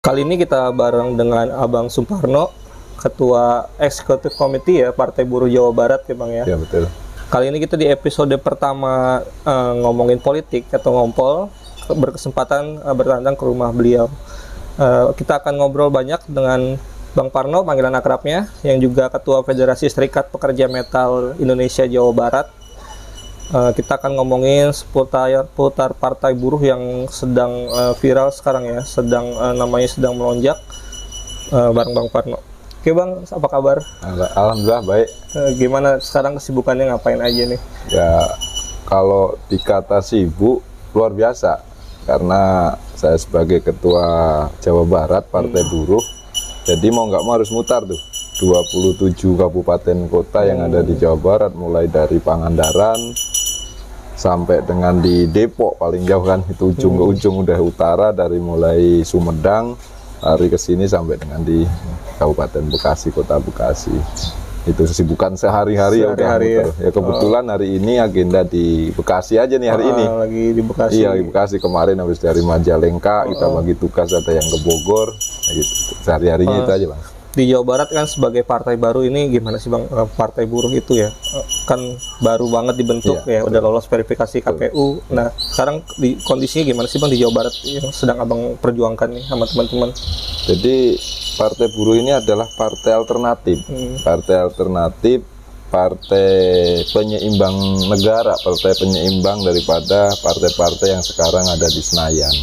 Kali ini kita bareng dengan Abang Suparno, Ketua Eksekutif Komite ya Partai Buruh Jawa Barat ya Bang ya. Ya betul. Kali ini kita di episode pertama ngomongin politik atau ngompol, berkesempatan bertandang ke rumah beliau. Kita akan ngobrol banyak dengan Bang Parno, panggilan akrabnya, yang juga Ketua Federasi Serikat Pekerja Metal Indonesia Jawa Barat. Kita akan ngomongin seputar partai buruh yang sedang viral sekarang ya, namanya sedang melonjak, bareng Bang Parno. Oke Bang, apa kabar? Alhamdulillah baik. Gimana sekarang kesibukannya, ngapain aja nih? Ya kalau dikata sibuk luar biasa, karena saya sebagai Ketua Jawa Barat Partai Buruh, jadi mau nggak mau harus mutar tuh 27 kabupaten kota yang ada di Jawa Barat, mulai dari Pangandaran sampai dengan di Depok paling jauh kan, itu ujung ke ujung udah utara, dari mulai Sumedang lari ke sini sampai dengan di Kabupaten Bekasi, Kota Bekasi. Itu kesibukan sehari-hari ya udah muter. Ya kebetulan hari ini agenda di Bekasi aja nih hari ini. Lagi di Bekasi. Iya di Bekasi, kemarin habis dari Majalengka kita bagi tugas, ada yang ke Bogor, gitu. Sehari-harinya itu aja Bang. Di Jawa Barat kan sebagai partai baru ini gimana sih Bang, partai buruh itu ya, kan baru banget dibentuk ya, udah lolos verifikasi KPU. Nah sekarang di kondisinya gimana sih Bang di Jawa Barat yang sedang Abang perjuangkan nih sama teman-teman? Jadi partai buruh ini adalah partai alternatif, partai penyeimbang negara, partai penyeimbang daripada partai-partai yang sekarang ada di Senayan.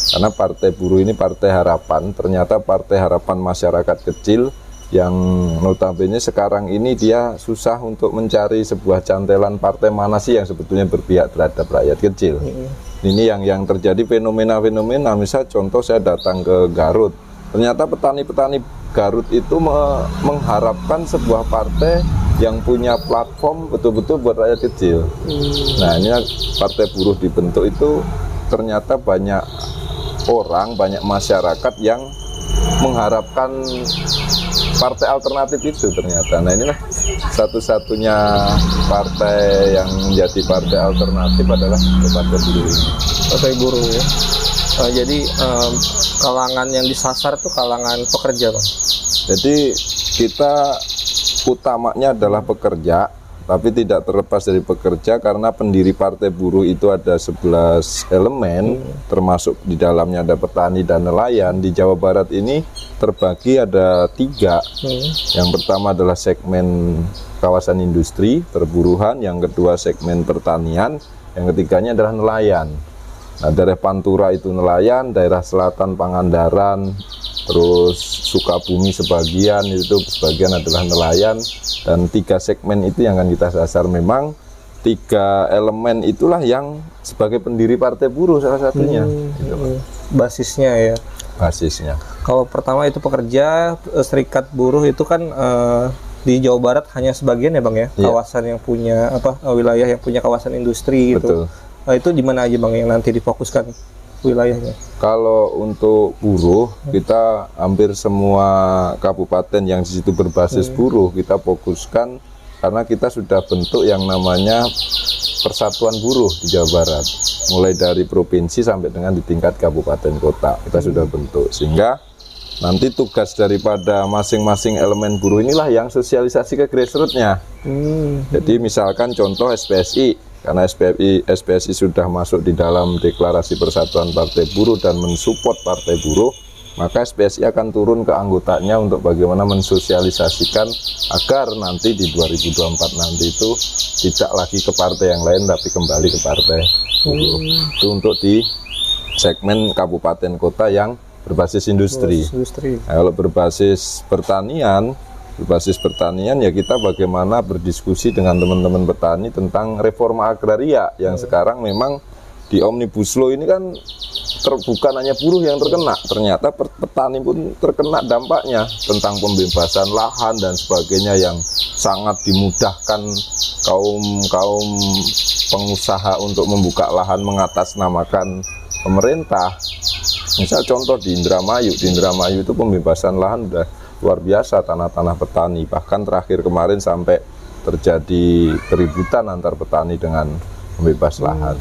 Karena partai buruh ini partai harapan, ternyata partai harapan masyarakat kecil yang notabene sekarang ini dia susah untuk mencari sebuah cantelan partai mana sih yang sebetulnya berpihak terhadap rakyat kecil. Ini yang terjadi fenomena-fenomena, misal contoh saya datang ke Garut, ternyata petani-petani Garut itu mengharapkan sebuah partai yang punya platform betul-betul buat rakyat kecil. Nah ini partai buruh dibentuk itu ternyata banyak orang, banyak masyarakat yang mengharapkan partai alternatif itu ternyata. Nah inilah satu-satunya partai yang menjadi partai alternatif adalah partai buruh ini. Partai buruh ya. Jadi kalangan yang disasar itu kalangan pekerja Bang. Jadi kita utamanya adalah pekerja, tapi tidak terlepas dari pekerja karena pendiri partai buruh itu ada 11 elemen, termasuk di dalamnya ada petani dan nelayan. Di Jawa Barat ini terbagi ada 3. Yang pertama adalah segmen kawasan industri, perburuhan, yang kedua segmen pertanian, yang ketiganya adalah nelayan. Nah, daerah Pantura itu nelayan, daerah selatan Pangandaran, terus Sukabumi sebagian adalah nelayan, dan 3 segmen itu yang akan kita sasar. Memang 3 elemen itulah yang sebagai pendiri partai buruh salah satunya. Basisnya ya. Basisnya. Kalau pertama itu pekerja, serikat buruh itu kan di Jawa Barat hanya sebagian ya Bang ya, kawasan yang punya wilayah yang punya kawasan industri gitu. Betul. Itu di mana aja Bang yang nanti difokuskan wilayahnya? Kalau untuk buruh, kita hampir semua kabupaten yang di situ berbasis buruh kita fokuskan, karena kita sudah bentuk yang namanya Persatuan Buruh di Jawa Barat, mulai dari provinsi sampai dengan di tingkat kabupaten kota kita sudah bentuk, sehingga nanti tugas daripada masing-masing elemen buruh inilah yang sosialisasi ke grassroots-nya. Jadi misalkan contoh SPSI, karena SPSI sudah masuk di dalam deklarasi Persatuan Partai Buruh dan mensupport partai buruh, maka SPSI akan turun ke anggotanya untuk bagaimana mensosialisasikan agar nanti di 2024 nanti itu tidak lagi ke partai yang lain tapi kembali ke partai buruh. Itu untuk di segmen kabupaten kota yang berbasis industri. Nah, kalau berbasis pertanian ya kita bagaimana berdiskusi dengan teman-teman petani tentang reforma agraria yang sekarang memang di Omnibus Law ini kan bukan hanya buruh yang terkena, ternyata petani pun terkena dampaknya, tentang pembebasan lahan dan sebagainya yang sangat dimudahkan kaum pengusaha untuk membuka lahan mengatasnamakan pemerintah. Misal contoh di Indramayu itu pembebasan lahan udah luar biasa, tanah-tanah petani, bahkan terakhir kemarin sampai terjadi keributan antar petani dengan pembebas lahan.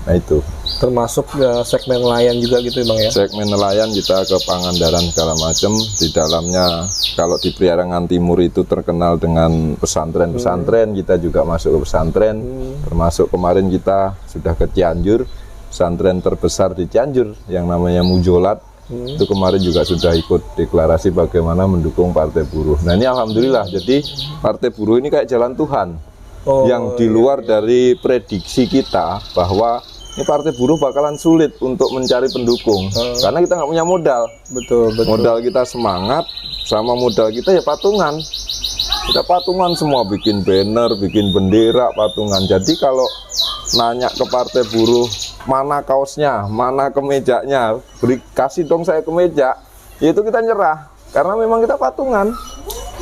Nah itu termasuk segmen nelayan juga gitu ya Bang ya. segmen nelayan kita ke Pangandaran segala macam. Di dalamnya kalau di Priarangan Timur itu terkenal dengan pesantren-pesantren, kita juga masuk ke pesantren. Termasuk kemarin kita sudah ke Cianjur, pesantren terbesar di Cianjur yang namanya Mujolat. Itu kemarin juga sudah ikut deklarasi bagaimana mendukung Partai Buruh. Nah ini alhamdulillah, jadi Partai Buruh ini kayak jalan Tuhan. Yang di luar dari prediksi kita bahwa ini Partai Buruh bakalan sulit untuk mencari pendukung karena kita nggak punya modal. Betul. Modal kita semangat, sama modal kita ya patungan. Kita patungan semua, bikin banner, bikin bendera, patungan. Jadi kalau nanya ke Partai Buruh mana kaosnya, mana kemejanya, kasih dong saya kemeja, itu kita nyerah karena memang kita patungan.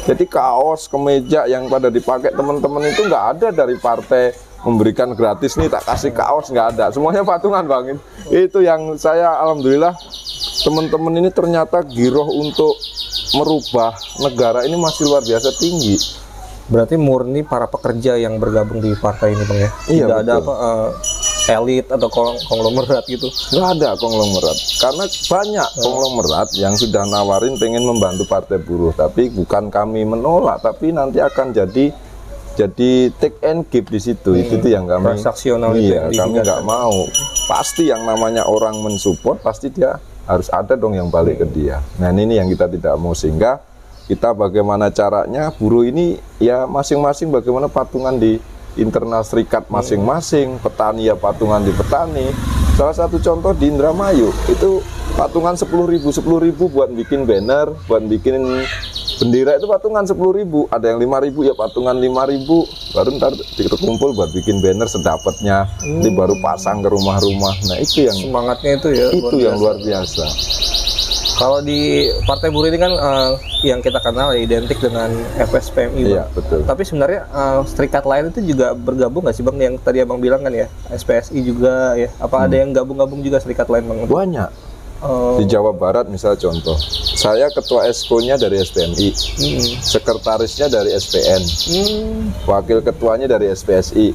Jadi kaos, kemeja yang pada dipakai teman-teman itu nggak ada dari partai memberikan gratis nih tak kasih kaos, nggak ada, semuanya patungan Bang. Itu yang saya alhamdulillah teman-teman ini ternyata giroh untuk merubah negara ini masih luar biasa tinggi. Berarti murni para pekerja yang bergabung di partai ini Bang ya. Iya, Tidak ada betul. elit atau konglomerat gitu. Nggak ada konglomerat, karena banyak konglomerat yang sudah nawarin pengen membantu Partai Buruh, tapi bukan kami menolak, tapi nanti akan jadi take and give di situ. Itu tuh yang kami transaksional. Iya, kami nggak mau. Pasti yang namanya orang mensupport pasti dia harus ada dong yang balik ke dia. Nah ini yang kita tidak mau, sehingga kita bagaimana caranya buruh ini ya masing-masing bagaimana patungan di internal serikat masing-masing, petani ya patungan di petani. Salah satu contoh di Indramayu itu patungan 10.000 buat bikin banner, buat bikin bendera itu patungan 10.000. Ada yang 5.000 ya patungan 5.000. Baru ntar dikumpul buat bikin banner sedapatnya, nanti baru pasang ke rumah-rumah. Nah itu yang semangatnya itu ya. Itu yang luar biasa. Kalau di Partai Buruh ini kan yang kita kenal identik dengan FSPMI Bang. Iya, betul. Tapi sebenarnya serikat lain itu juga bergabung nggak sih Bang? Yang tadi Abang bilang kan ya, SPSI juga ya. Apa ada yang gabung-gabung juga serikat lain Bang? Banyak. Di Jawa Barat misal contoh, saya ketua Esko-nya dari SPMI, sekretarisnya dari SPN, wakil ketuanya dari SPSI,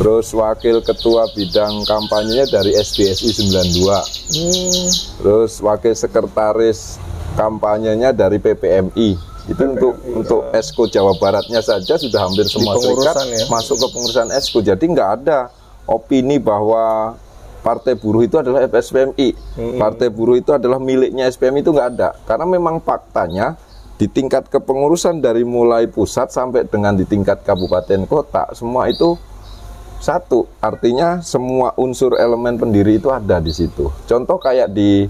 terus wakil ketua bidang kampanyenya dari SBSI 92, terus wakil sekretaris kampanyenya dari PPMI. Itu untuk Esko Jawa Baratnya saja sudah hampir semua serikat ya, masuk ke pengurusan Esko. Jadi nggak ada opini bahwa Partai Buruh itu adalah FSPMI, Partai Buruh itu adalah miliknya SPMI, itu nggak ada. Karena memang faktanya di tingkat kepengurusan dari mulai pusat sampai dengan di tingkat kabupaten kota, semua itu satu. Artinya semua unsur elemen pendiri itu ada di situ. Contoh kayak di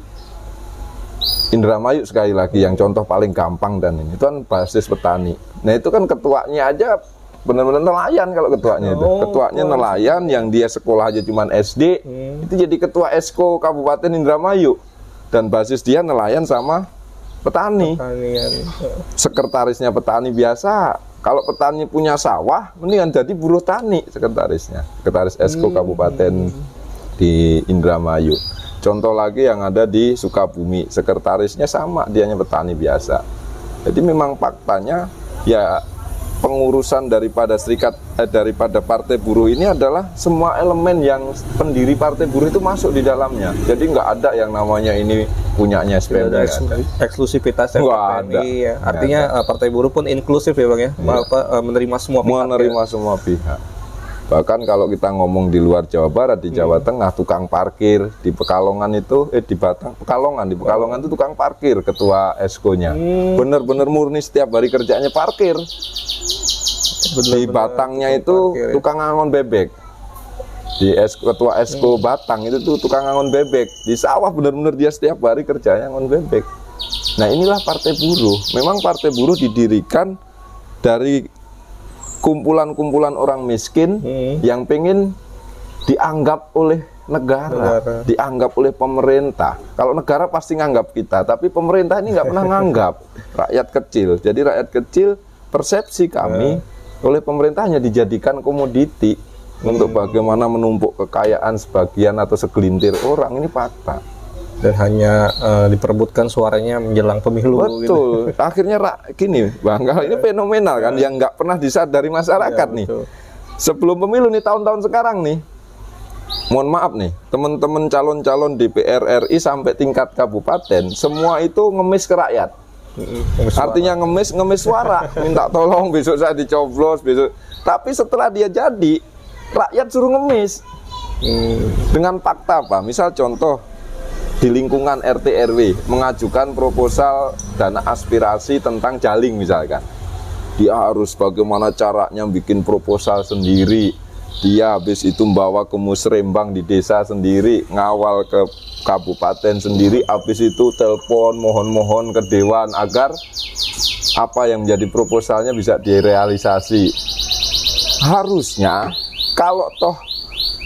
Indramayu sekali lagi, yang contoh paling gampang dan ini itu kan basis petani. Nah itu kan ketuanya aja benar-benar nelayan. Kalau ketuanya itu ketuanya nelayan yang dia sekolah aja cuman SD, itu jadi ketua Esko Kabupaten Indramayu, dan basis dia nelayan sama petani. Sekretarisnya petani biasa. Kalau petani punya sawah, mendingan jadi buruh tani sekretarisnya, sekretaris Esko Kabupaten di Indramayu. Contoh lagi yang ada di Sukabumi, sekretarisnya sama, dianya petani biasa. Jadi memang faktanya ya pengurusan daripada daripada Partai Buruh ini adalah semua elemen yang pendiri Partai Buruh itu masuk di dalamnya. Jadi nggak ada yang namanya ini punyanya SPMI. Ada eksklusivitas SPMI ya. Artinya Partai Buruh pun inklusif ya Bang ya, menerima semua pihak. Menerima semua pihak. Bahkan kalau kita ngomong di luar Jawa Barat, di Jawa Tengah, tukang parkir di Pekalongan itu, di Pekalongan itu tukang parkir ketua Esko-nya. Bener-bener murni setiap hari kerjanya parkir. Di Batangnya itu parkir, tukang angon bebek. Di ketua Esko Batang itu tuh tukang angon bebek. Di sawah bener-bener dia setiap hari kerjanya angon bebek. Nah inilah Partai Buruh. Memang Partai Buruh didirikan dari kumpulan-kumpulan orang miskin yang pengen dianggap oleh negara, dianggap oleh pemerintah. Kalau negara pasti nganggap kita, tapi pemerintah ini nggak pernah nganggap rakyat kecil. Jadi rakyat kecil, persepsi kami oleh pemerintah hanya dijadikan komoditi untuk bagaimana menumpuk kekayaan sebagian atau segelintir orang. Ini fakta. Dan hanya diperebutkan suaranya menjelang pemilu. Betul. Gitu. Akhirnya gini Bang, kalau ini fenomenal kan, yang nggak pernah disadari masyarakat nih. Betul. Sebelum pemilu nih, tahun-tahun sekarang nih, mohon maaf nih, teman-teman calon-calon DPR RI sampai tingkat kabupaten, semua itu ngemis ke rakyat. Artinya ngemis suara, minta tolong besok saya dicoblos besok. Tapi setelah dia jadi, rakyat suruh ngemis. Dengan fakta apa? Misal contoh di lingkungan RT RW mengajukan proposal dana aspirasi tentang jaling misalkan. Dia harus bagaimana caranya bikin proposal sendiri. Dia habis itu membawa ke musrembang di desa sendiri, ngawal ke kabupaten sendiri, habis itu telepon mohon-mohon ke dewan agar apa yang menjadi proposalnya bisa direalisasi. Harusnya kalau toh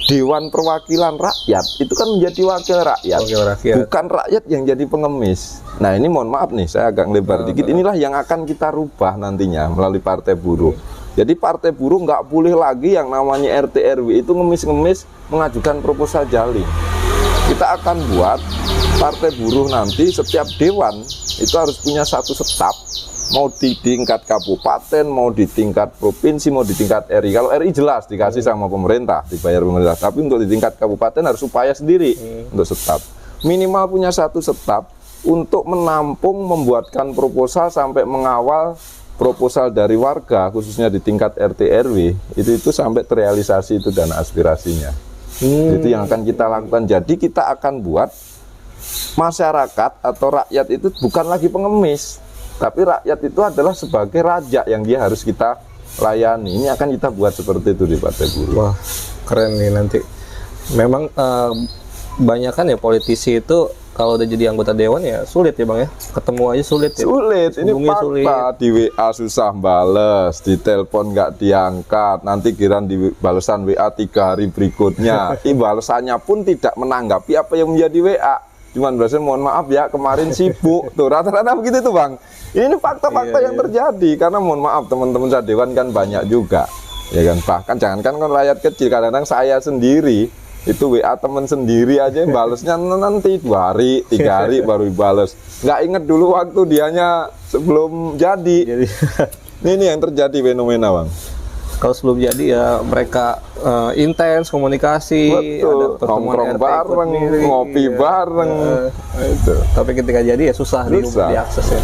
Dewan Perwakilan Rakyat itu kan menjadi wakil rakyat, bukan rakyat yang jadi pengemis. Nah ini mohon maaf nih, saya agak lebar dikit. Inilah yang akan kita rubah nantinya melalui Partai Buruh. Jadi Partai Buruh nggak boleh lagi yang namanya RT RW itu ngemis-ngemis mengajukan proposal jaling. Kita akan buat Partai Buruh nanti setiap dewan itu harus punya satu staf. Mau di tingkat kabupaten, mau di tingkat provinsi, mau di tingkat RI. Kalau RI jelas dikasih sama pemerintah, dibayar pemerintah. Tapi untuk di tingkat kabupaten harus upaya sendiri untuk staf. Minimal punya satu staf untuk menampung, membuatkan proposal sampai mengawal proposal dari warga, khususnya di tingkat RT RW. Itu sampai terrealisasi itu dana aspirasinya. Itu yang akan kita lakukan. Jadi kita akan buat masyarakat atau rakyat itu bukan lagi pengemis. Tapi rakyat itu adalah sebagai raja yang dia harus kita layani. Ini akan kita buat seperti itu di Partai Buruh. Wah, keren nih nanti. Memang banyak kan ya politisi itu kalau udah jadi anggota dewan ya sulit ya Bang ya. Ketemu aja sulit ya. Sulit, ini fakta. Sulit. Di WA susah bales, di telepon nggak diangkat, nanti kiran di balasan WA 3 hari berikutnya. Balasannya pun tidak menanggapi apa yang menjadi WA. Cuman berarti mohon maaf ya kemarin sibuk. Tuh rata-rata begitu tuh Bang. Ini fakta-fakta yang terjadi karena mohon maaf teman-teman saya dewan kan banyak juga. Ya kan, bahkan jangankan kan rakyat kecil, kadang-kadang saya sendiri itu WA teman sendiri aja balesnya nanti 2 hari, 3 hari baru dibales. Nggak inget dulu waktu dianya sebelum jadi. Ini yang terjadi fenomena Bang. Kalau sebelum jadi ya mereka intens komunikasi, betul, ada nongkrong bareng, ngopi bareng. Itu. Tapi ketika jadi ya susah. Diakses ya.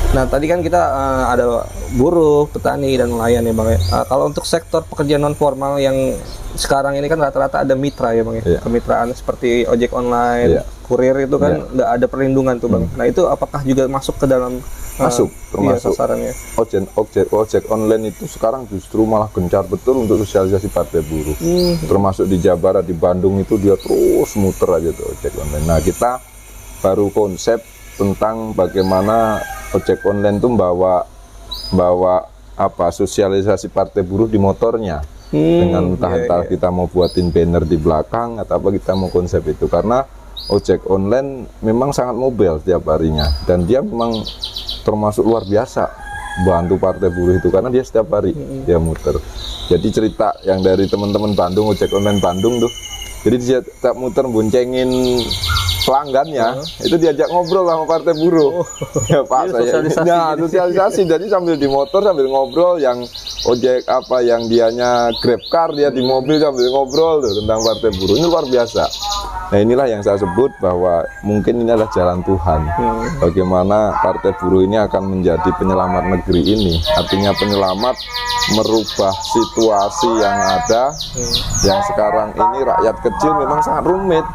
Nah tadi kan kita ada buruh, petani dan nelayan ya Bang ya. Kalau untuk sektor pekerjaan non formal yang sekarang ini kan rata-rata ada mitra ya Bang ya. Kemitraan seperti ojek online, kurir itu kan nggak ada perlindungan tuh Bang. Nah itu apakah juga masuk ke dalam termasuk sasarannya? Ojek online itu sekarang justru malah gencar betul untuk sosialisasi Partai Buruh. Termasuk di Jawa Barat, di Bandung itu dia terus muter aja tuh ojek online. Nah kita baru konsep tentang bagaimana ojek online itu bawa apa sosialisasi Partai Buruh di motornya. Dengan entah kita mau buatin banner di belakang atau apa, kita mau konsep itu karena ojek online memang sangat mobile tiap harinya dan dia memang termasuk luar biasa bantu Partai Buruh itu karena dia setiap hari dia muter. Jadi cerita yang dari teman-teman Bandung, ojek online Bandung tuh, jadi dia tiap muter boncengin pelanggannya, itu diajak ngobrol sama Partai Buruh. Ya Pak, saya sosialisasi. Jadi sambil di motor sambil ngobrol, yang ojek apa yang dianya Grab car, dia di mobil sambil ngobrol tuh tentang Partai Buruh. Ini luar biasa. Nah inilah yang saya sebut bahwa mungkin ini adalah jalan Tuhan. Bagaimana Partai Buruh ini akan menjadi penyelamat negeri ini. Artinya penyelamat merubah situasi yang ada, yang sekarang ini rakyat kecil memang sangat rumit.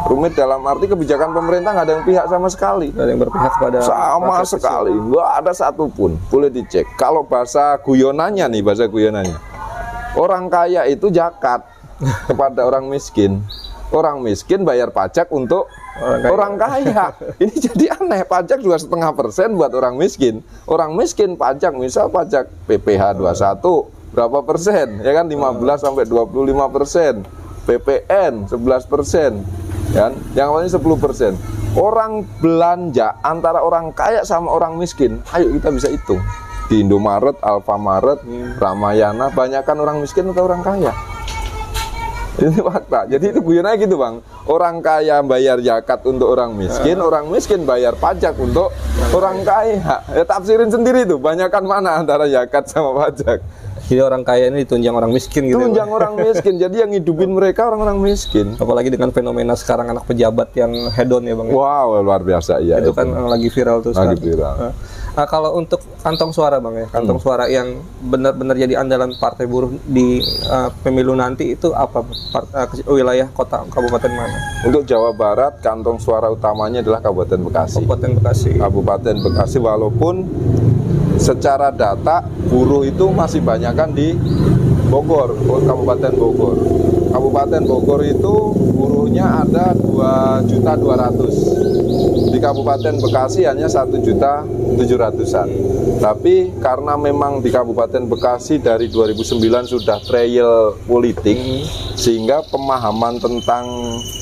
Rumit dalam arti kebijakan pemerintah nggak ada yang pihak sama sekali. Nggak ada yang berpihak pada sama sekali. Nggak ada satupun. Boleh dicek. Kalau bahasa guyonannya nih, orang kaya itu zakat kepada orang miskin. Orang miskin bayar pajak untuk orang kaya. Ini jadi aneh, pajak 2,5% buat orang miskin. Orang miskin pajak, misal pajak PPh 21 berapa persen? Ya kan 15 sampai 25%. PPN 11%. Kan? Yang lainnya 10%. Orang belanja antara orang kaya sama orang miskin, ayo kita bisa hitung. Di Indomaret, Alfamaret, Ramayana, banyakkan orang miskin atau orang kaya? Ini fakta. Jadi itu guyonanya gitu Bang. Orang kaya bayar zakat untuk orang miskin bayar pajak untuk orang kaya. Ya tafsirin sendiri tuh, banyakkan mana antara zakat sama pajak. Jadi orang kaya ini ditunjang orang miskin gitu. Tunjang orang miskin. Jadi yang ngidupin mereka orang-orang miskin. Apalagi dengan fenomena sekarang anak pejabat yang hedon ya Bang. Wow, luar biasa ya. Itu kan lagi viral tuh lagi sekarang. viral. Nah, kalau untuk kantong suara Bang ya, kantong suara yang benar-benar jadi andalan Partai Buruh di pemilu nanti itu apa? Wilayah kota kabupaten mana? Untuk Jawa Barat, kantong suara utamanya adalah Kabupaten Bekasi. Kabupaten Bekasi. Kabupaten Bekasi, walaupun secara data buruh itu masih banyak kan di Bogor, Kabupaten Bogor. Kabupaten Bogor itu buruhnya ada 2.200.000. Di Kabupaten Bekasi hanya 1.700.000-an. Tapi karena memang di Kabupaten Bekasi dari 2009 sudah trial politik, sehingga pemahaman tentang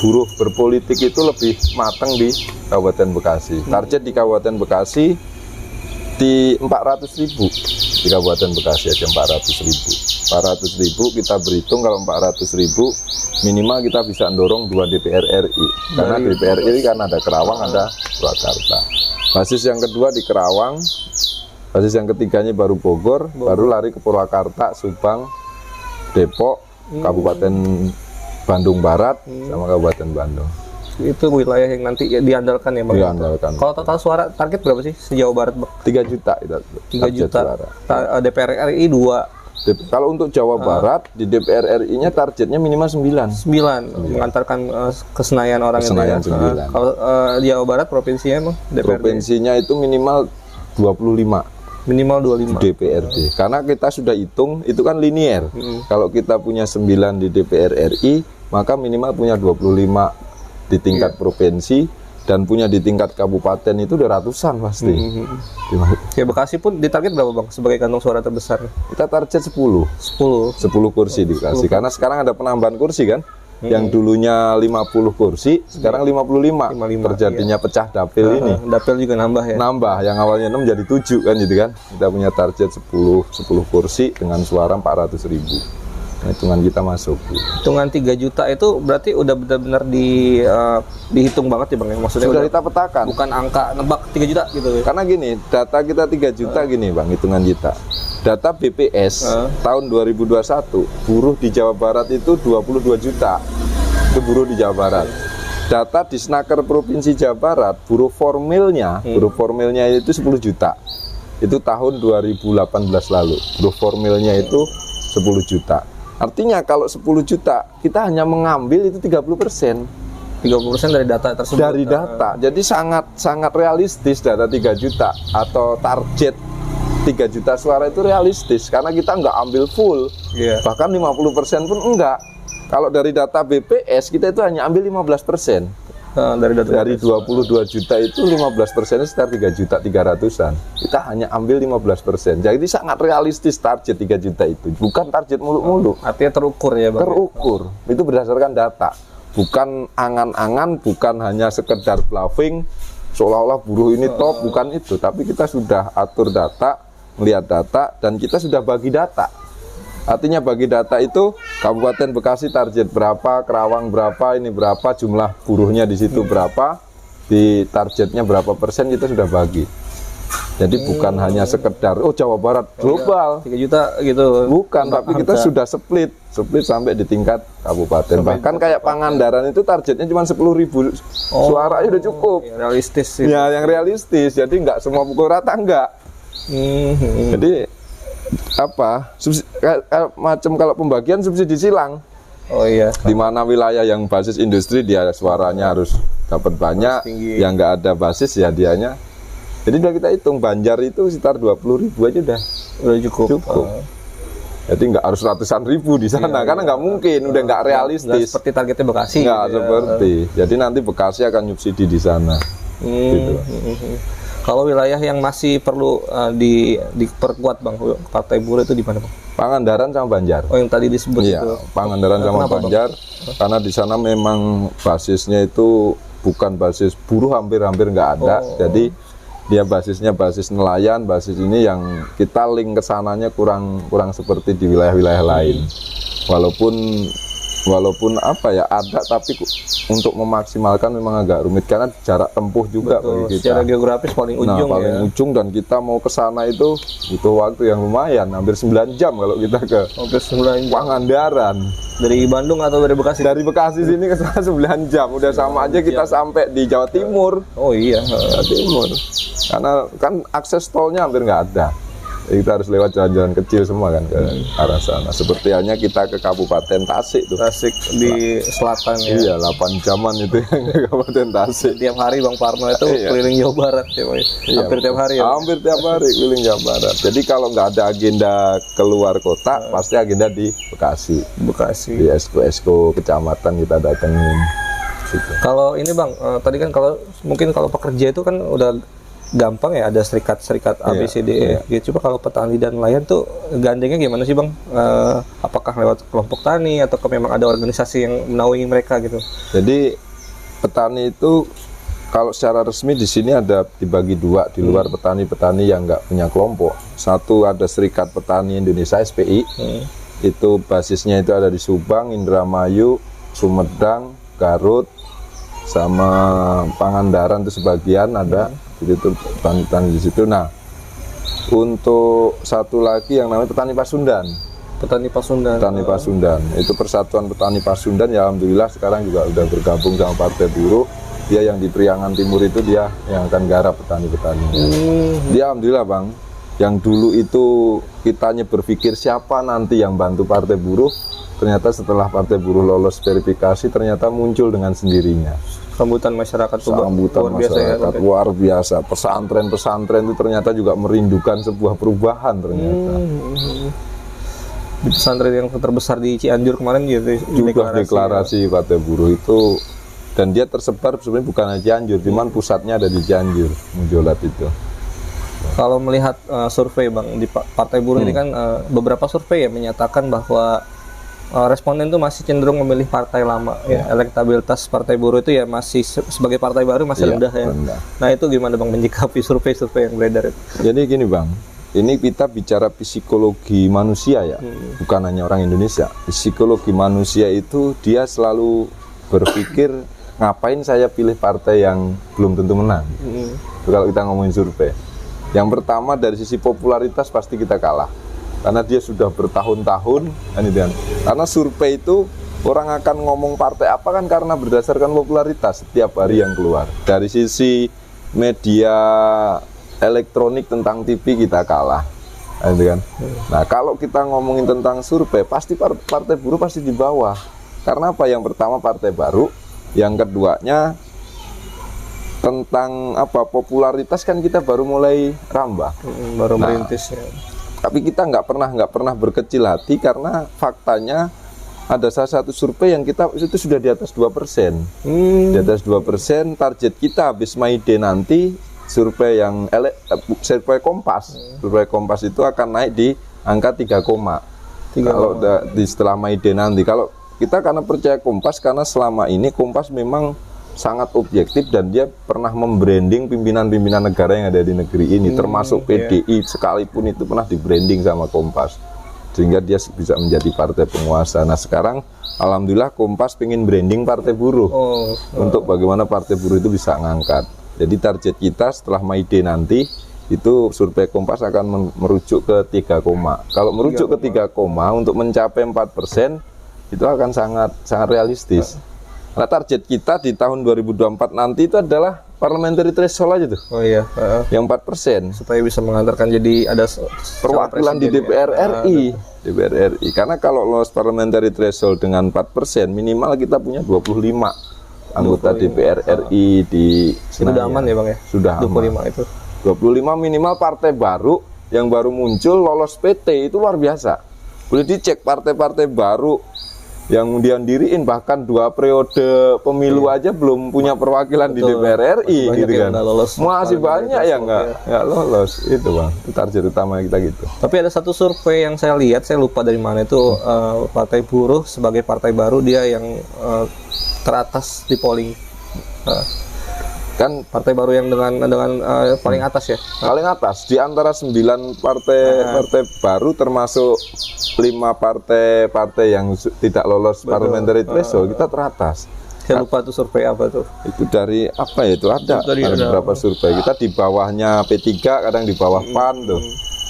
buruh berpolitik itu lebih matang di Kabupaten Bekasi. Target di Kabupaten Bekasi di 400.000, di Kabupaten Bekasi aja 400.000 kita berhitung kalau 400.000 minimal kita bisa dorong 2 DPR RI, karena DPR RI kan ada Kerawang, ada Purwakarta. Basis yang kedua di Kerawang, basis yang ketiganya baru Bogor, baru lari ke Purwakarta, Subang, Depok, Kabupaten Bandung Barat, sama Kabupaten Bandung. Itu wilayah yang nanti diandalkan ya Bang. Diandalkan. Kalau total suara target berapa sih sejauh Barat Bang? 3 juta itu. 3 juta. DPR RI 2. Kalau untuk Jawa Barat di DPR RI-nya targetnya minimal 9 mengantarkan ke Senayan orang itu ya. 9. Kalau Jawa Barat provinsinya emang DPRD? Provinsinya itu minimal 25. Minimal 25 DPRD. Karena kita sudah hitung itu kan linier. Kalau kita punya 9 di DPR RI, maka minimal punya 25 di tingkat provinsi, dan punya di tingkat kabupaten itu udah ratusan pasti. Ya Bekasi pun ditarget berapa Bang sebagai kantong suara terbesar? Kita target 10 kursi di Bekasi, karena sekarang ada penambahan kursi kan. Yang dulunya 50 kursi, sekarang 55. Terjadinya pecah dapil ini. Dapil juga nambah ya? Nambah, yang awalnya 6 jadi 7 kan gitu kan. Kita punya target 10 kursi dengan suara 400.000. Hitungan kita masuk. Hitungan 3 juta itu berarti udah benar-benar dihitung banget ya Bang ya? Maksudnya sudah kita petakan. Bukan angka nebak 3 juta gitu ya? Karena gini, data kita 3 juta gini Bang, hitungan kita. Data BPS tahun 2021, buruh di Jawa Barat itu 22 juta. Itu buruh di Jawa Barat. Data di Snaker Provinsi Jawa Barat, buruh formilnya itu 10 juta. Itu tahun 2018 lalu. Buruh formilnya itu 10 juta. Artinya kalau 10 juta kita hanya mengambil itu 30%. 30% dari data tersebut. Dari data. Jadi sangat realistis data 3 juta atau target 3 juta suara itu realistis karena kita nggak ambil full. Bahkan 50% pun enggak. Kalau dari data BPS kita itu hanya ambil 15%. Dari 22 juta itu 15% sekitar 3 juta 300-an. Kita hanya ambil 15%. Jadi sangat realistis target 3 juta itu. Bukan target muluk-muluk. Artinya terukur ya Bang? Terukur. Itu berdasarkan data. Bukan angan-angan, bukan hanya sekedar bluffing, seolah-olah buruh ini top, bukan itu. Tapi kita sudah atur data, melihat data, dan kita sudah bagi data. Artinya bagi data itu Kabupaten Bekasi target berapa, Kerawang berapa, ini berapa, jumlah buruhnya di situ berapa, di targetnya berapa persen kita sudah bagi. Jadi bukan hanya sekedar Jawa Barat global 3 juta gitu. Bukan, tapi kita sudah split sampai di tingkat kabupaten. Bahkan kayak Pangandaran itu targetnya cuma 10.000 suara aja udah cukup. Realistis itu. Ya, yang realistis. Jadi nggak semua pukul rata enggak. Jadi macam kalau pembagian subsidi silang. Oh iya. Di mana wilayah yang basis industri dia suaranya harus dapat banyak, yang nggak ada basis ya dianya. Jadi udah kita hitung Banjar itu sekitar 20.000 aja udah cukup. Jadi nggak harus ratusan ribu di sana karena nggak mungkin, udah nggak realistis. Nggak seperti targetnya Bekasi. Nggak seperti. Jadi nanti Bekasi akan subsidi di sana. Gitu. Kalau wilayah yang masih perlu diperkuat Bang, Partai Buruh itu di mana Bang? Pangandaran sama Banjar. Oh yang tadi disebut itu. Pangandaran sama Banjar, karena di sana memang basisnya itu bukan basis buruh, hampir nggak ada. Jadi dia basisnya basis nelayan, basis ini yang kita link ke sananya kurang seperti di wilayah-wilayah lain. Walaupun walaupun apa ya ada, tapi untuk memaksimalkan memang agak rumit karena jarak tempuh juga bagi kita. Secara geografis paling ujung paling ujung, dan kita mau ke sana itu butuh waktu yang lumayan, hampir 9 jam kalau kita ke hampir 9 jam. Pangandaran. Dari Bandung atau dari Bekasi? Dari Bekasi sini ke sana 9 jam. Udah sama aja kita sampai di Jawa Timur. Oh iya, Jawa Timur. Karena kan akses tolnya hampir nggak ada. Jadi kita harus lewat jalan-jalan kecil semua kan ke arah sana. Seperti halnya kita ke Kabupaten Tasik tuh. Tasik di selatan ya. Iya, 8 jaman itu yang ke Kabupaten Tasik. Tiap hari Bang Parno itu keliling Jawa Barat ya, Pak. Hampir tiap hari ya. Hampir tiap hari keliling Jawa Barat. Jadi kalau nggak ada agenda keluar kota, pasti agenda di Bekasi. Di esko kecamatan kita datengin. Gitu. Kalau ini Bang, tadi kan mungkin kalau pekerja itu kan udah gampang ya, ada serikat A, B, C, D, E. Coba kalau petani dan nelayan tuh gandengnya gimana sih Bang? Apakah lewat kelompok tani atau memang ada organisasi yang menaungi mereka gitu? Jadi petani itu kalau secara resmi di sini ada dibagi dua, di luar petani-petani yang nggak punya kelompok. Satu ada Serikat Petani Indonesia (SPI). Itu basisnya itu ada di Subang, Indramayu, Sumedang, Garut, sama Pangandaran itu sebagian ada. Jadi itu petani di situ. Nah, untuk satu lagi yang namanya Petani Pasundan. Petani Pasundan Itu Persatuan Petani Pasundan ya, alhamdulillah sekarang juga udah bergabung sama Partai Buruh. Dia yang di Priangan Timur itu dia yang akan garap petani-petani. Dia alhamdulillah Bang, yang dulu itu kitanya berpikir siapa nanti yang bantu Partai Buruh, ternyata setelah Partai Buruh lolos verifikasi ternyata muncul dengan sendirinya. Sambutan masyarakat tuh luar biasa, luar biasa. Pesantren-pesantren itu ternyata juga merindukan sebuah perubahan ternyata. Di pesantren yang terbesar di Cianjur kemarin gitu juga deklarasi Partai Buruh itu, dan dia tersebar sebenarnya bukan di Cianjur, cuman pusatnya ada di Cianjur, Mujolat itu. Kalau melihat survei Bang di Partai Buruh ini kan beberapa survei ya menyatakan bahwa responden itu masih cenderung memilih partai lama ya. Elektabilitas Partai Buruh itu ya masih sebagai partai baru masih rendah ya. Nah itu gimana Bang menyikapi survei-survei yang beredar itu? Jadi gini Bang, ini kita bicara psikologi manusia ya, bukan hanya orang Indonesia. Psikologi manusia itu dia selalu berpikir ngapain saya pilih partai yang belum tentu menang. Itu kalau kita ngomongin survei. Yang pertama dari sisi popularitas pasti kita kalah. Karena dia sudah bertahun-tahun, karena survei itu orang akan ngomong partai apa kan karena berdasarkan popularitas setiap hari yang keluar. Dari sisi media elektronik tentang TV kita kalah, Nah kalau kita ngomongin tentang survei, pasti Partai Buruh pasti di bawah. Karena apa? Yang pertama partai baru, yang keduanya tentang popularitas kan kita baru mulai rambah, baru merintis ya. Tapi kita nggak pernah berkecil hati karena faktanya ada salah satu survei yang kita itu sudah di atas 2%. Di atas 2%, target kita habis May Day nanti survei yang survei Kompas itu akan naik di angka 3, kalau di setelah May Day nanti. Kalau kita karena percaya Kompas karena selama ini Kompas memang sangat objektif dan dia pernah membranding pimpinan-pimpinan negara yang ada di negeri ini, termasuk PDI sekalipun itu pernah di-branding sama Kompas, sehingga dia bisa menjadi partai penguasa. Nah sekarang alhamdulillah Kompas pengen branding Partai Buruh untuk bagaimana Partai Buruh itu bisa ngangkat. Jadi target kita setelah May Day nanti itu survei Kompas akan merujuk ke 3, kalau merujuk ke 3, untuk mencapai 4% itu akan sangat realistis. Nah target kita di tahun 2024 nanti itu adalah parliamentary threshold aja tuh. Yang 4%. Supaya bisa mengantarkan jadi ada perwakilan di DPR RI. Karena kalau lolos parliamentary threshold dengan 4%, minimal kita punya 25 anggota DPR RI di Senayan. Sudah aman ya Bang ya? Sudah 25 aman. itu. 25 minimal partai baru yang baru muncul lolos PT itu luar biasa. Boleh dicek partai-partai baru yang kemudian diriin bahkan 2 periode pemilu aja belum punya perwakilan di DPR RI gitu kan. Masih banyak yang nggak lolos itu Bang. Itu target utama kita gitu. Tapi ada satu survei yang saya lihat, saya lupa dari mana itu, Partai Buruh sebagai partai baru dia yang teratas di polling. Kan Partai baru yang dengan paling atas ya. paling atas di antara 9 partai baru, termasuk 5 partai yang tidak lolos parliamentary threshold, kita teratas. Saya lupa tuh survei apa tuh. Itu dari apa ya, itu ada beberapa survei. Kita di bawahnya P3, kadang di bawah PAN tuh.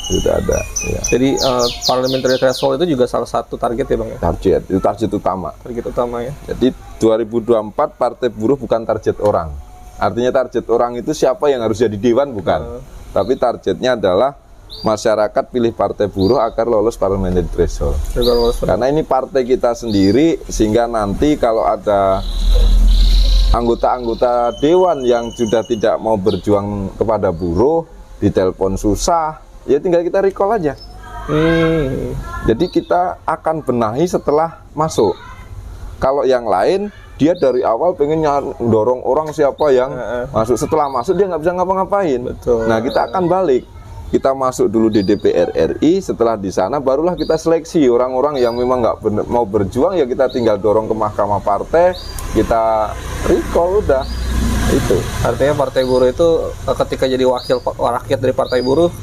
Sudah ada ya. Jadi parliamentary threshold itu juga salah satu target ya Bang ya? Itu target utama. Target utama ya. Jadi 2024 partai buruh bukan target orang. Artinya target orang itu siapa yang harus jadi dewan, bukan. Tapi targetnya adalah masyarakat pilih partai buruh agar lolos parliamentary threshold. Karena ini partai kita sendiri, sehingga nanti kalau ada anggota-anggota dewan yang sudah tidak mau berjuang kepada buruh, ditelepon susah, ya tinggal kita recall aja. Jadi kita akan benahi setelah masuk. Kalau yang lain, dia dari awal pengen dorong orang siapa yang masuk. Setelah masuk dia nggak bisa ngapa-ngapain. Nah, kita akan balik. Kita masuk dulu di DPR RI, setelah di sana barulah kita seleksi orang-orang yang memang nggak mau berjuang, ya kita tinggal dorong ke mahkamah partai, kita recall, udah. Itu artinya partai buruh itu ketika jadi wakil rakyat dari partai buruh,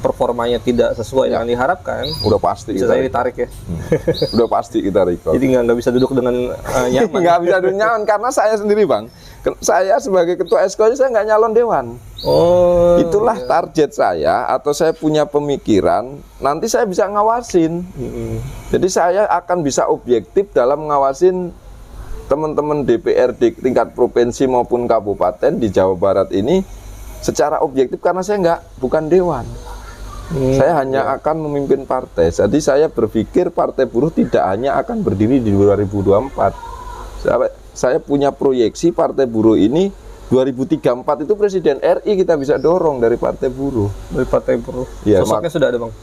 performanya tidak sesuai dengan diharapkan, udah pasti bisa saya ditarik ya. Udah pasti kita recall. Jadi nggak bisa duduk dengan nyaman. Nggak bisa duduk nyaman, karena saya sendiri Bang, saya sebagai ketua Esko saya nggak nyalon dewan. Itulah target saya, atau saya punya pemikiran nanti saya bisa ngawasin. Jadi saya akan bisa objektif dalam ngawasin teman-teman DPRD tingkat provinsi maupun kabupaten di Jawa Barat ini secara objektif, karena saya bukan dewan. Saya hanya akan memimpin partai. Jadi saya berpikir partai buruh tidak hanya akan berdiri di 2024. Saya punya proyeksi partai buruh ini 2034 itu Presiden RI kita bisa dorong dari partai buruh. Dari partai buruh. Ya, sosoknya sudah ada Bang?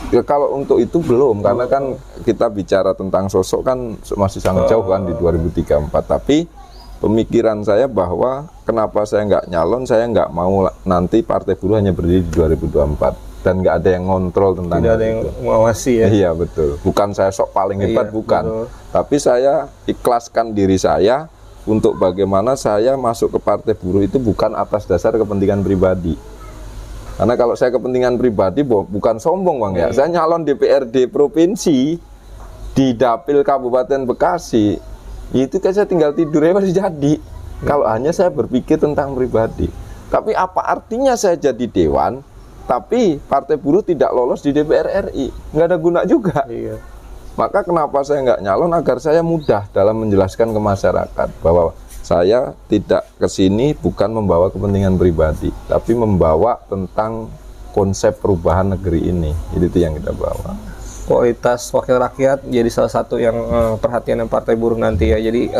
Ya, kalau untuk itu belum, karena kan kita bicara tentang sosok kan masih sangat jauh kan di 2034. Tapi pemikiran saya bahwa kenapa saya nggak nyalon, saya nggak mau nanti partai buruh hanya berdiri di 2024 dan nggak ada yang ngontrol tentang tidak ada yang mengawasi ya. Iya betul. Bukan saya sok paling hebat, bukan. Betul. Tapi saya ikhlaskan diri saya untuk bagaimana saya masuk ke partai buruh itu bukan atas dasar kepentingan pribadi. Karena kalau saya kepentingan pribadi, bukan sombong Bang ya. Saya nyalon DPRD provinsi di Dapil Kabupaten Bekasi, itu kan saya tinggal tidur ya masih jadi. Kalau hanya saya berpikir tentang pribadi. Tapi apa artinya saya jadi dewan, tapi partai buruh tidak lolos di DPR RI? Nggak ada guna juga. Iya. Maka kenapa saya nggak nyalon, agar saya mudah dalam menjelaskan ke masyarakat bahwa saya tidak kesini bukan membawa kepentingan pribadi, tapi membawa tentang konsep perubahan negeri ini. Itu yang kita bawa. Kualitas wakil rakyat jadi salah satu yang perhatian Partai Buruh nanti ya. Jadi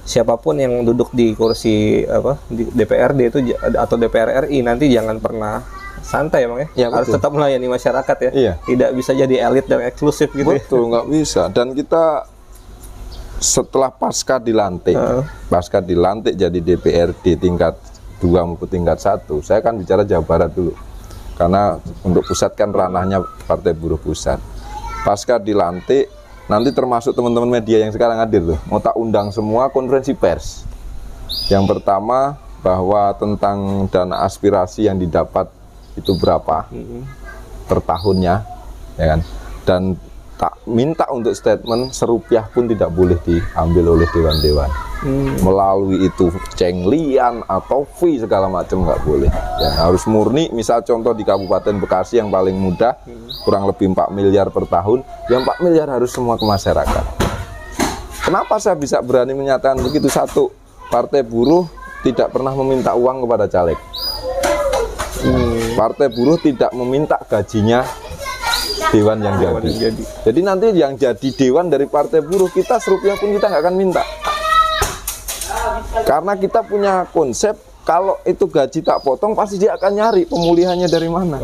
siapapun yang duduk di kursi di DPRD itu atau DPR RI nanti jangan pernah santai Bang ya. Harus tetap melayani masyarakat ya. Iya. Tidak bisa jadi elit dan eksklusif gitu. Betul, nggak bisa. Dan kita setelah pasca dilantik jadi DPRD tingkat 2 maupun tingkat 1, saya akan bicara Jawa Barat dulu. Karena untuk pusat kan ranahnya Partai Buruh Pusat. Pasca dilantik, nanti termasuk teman-teman media yang sekarang hadir tuh, mau tak undang semua konferensi pers. Yang pertama, bahwa tentang dana aspirasi yang didapat itu berapa per tahunnya, ya kan? Dan tak minta untuk statement serupiah pun tidak boleh diambil oleh dewan-dewan. Melalui itu cenglian atau fee segala macam nggak boleh. Ya, harus murni. Misal contoh di Kabupaten Bekasi yang paling mudah, kurang lebih 4 miliar per tahun, yang 4 miliar harus semua ke masyarakat. Kenapa saya bisa berani menyatakan begitu? Satu, Partai Buruh tidak pernah meminta uang kepada caleg. Partai Buruh tidak meminta gajinya dewan yang jadi. Jadi nanti yang jadi dewan dari Partai Buruh, kita serupiah pun kita nggak akan minta. Karena kita punya konsep, kalau itu gaji tak potong pasti dia akan nyari pemulihannya dari mana.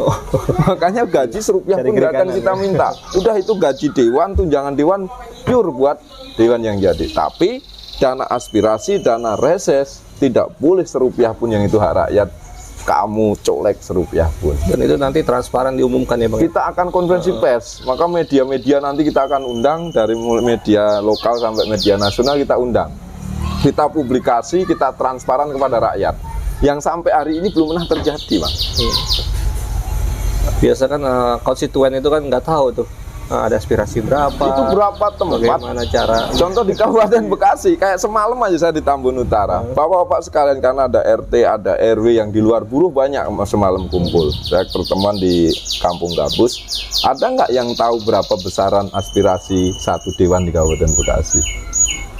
Makanya gaji serupiah pun nggak akan kita minta. Udah itu gaji dewan, tunjangan dewan pure buat dewan yang jadi. Tapi dana aspirasi, dana reses tidak boleh serupiah pun yang itu hak rakyat kamu colek serupiah pun. Dan itu nanti transparan diumumkan ya Bang? Kita akan konferensi pers, maka media-media nanti kita akan undang, dari media lokal sampai media nasional kita undang. kita publikasi, kita transparan kepada rakyat. Yang sampai hari ini belum pernah terjadi, Bang. Biasa kan konstituen itu kan nggak tahu tuh ada aspirasi berapa. Itu berapa tempat? Bagaimana cara? Contoh di Kabupaten Bekasi, kayak semalam aja saya di Tambun Utara. Bapak-bapak sekalian, karena ada RT, ada RW yang di luar buruh banyak semalam kumpul. Saya pertemuan di Kampung Gabus. Ada nggak yang tahu berapa besaran aspirasi satu dewan di Kabupaten Bekasi?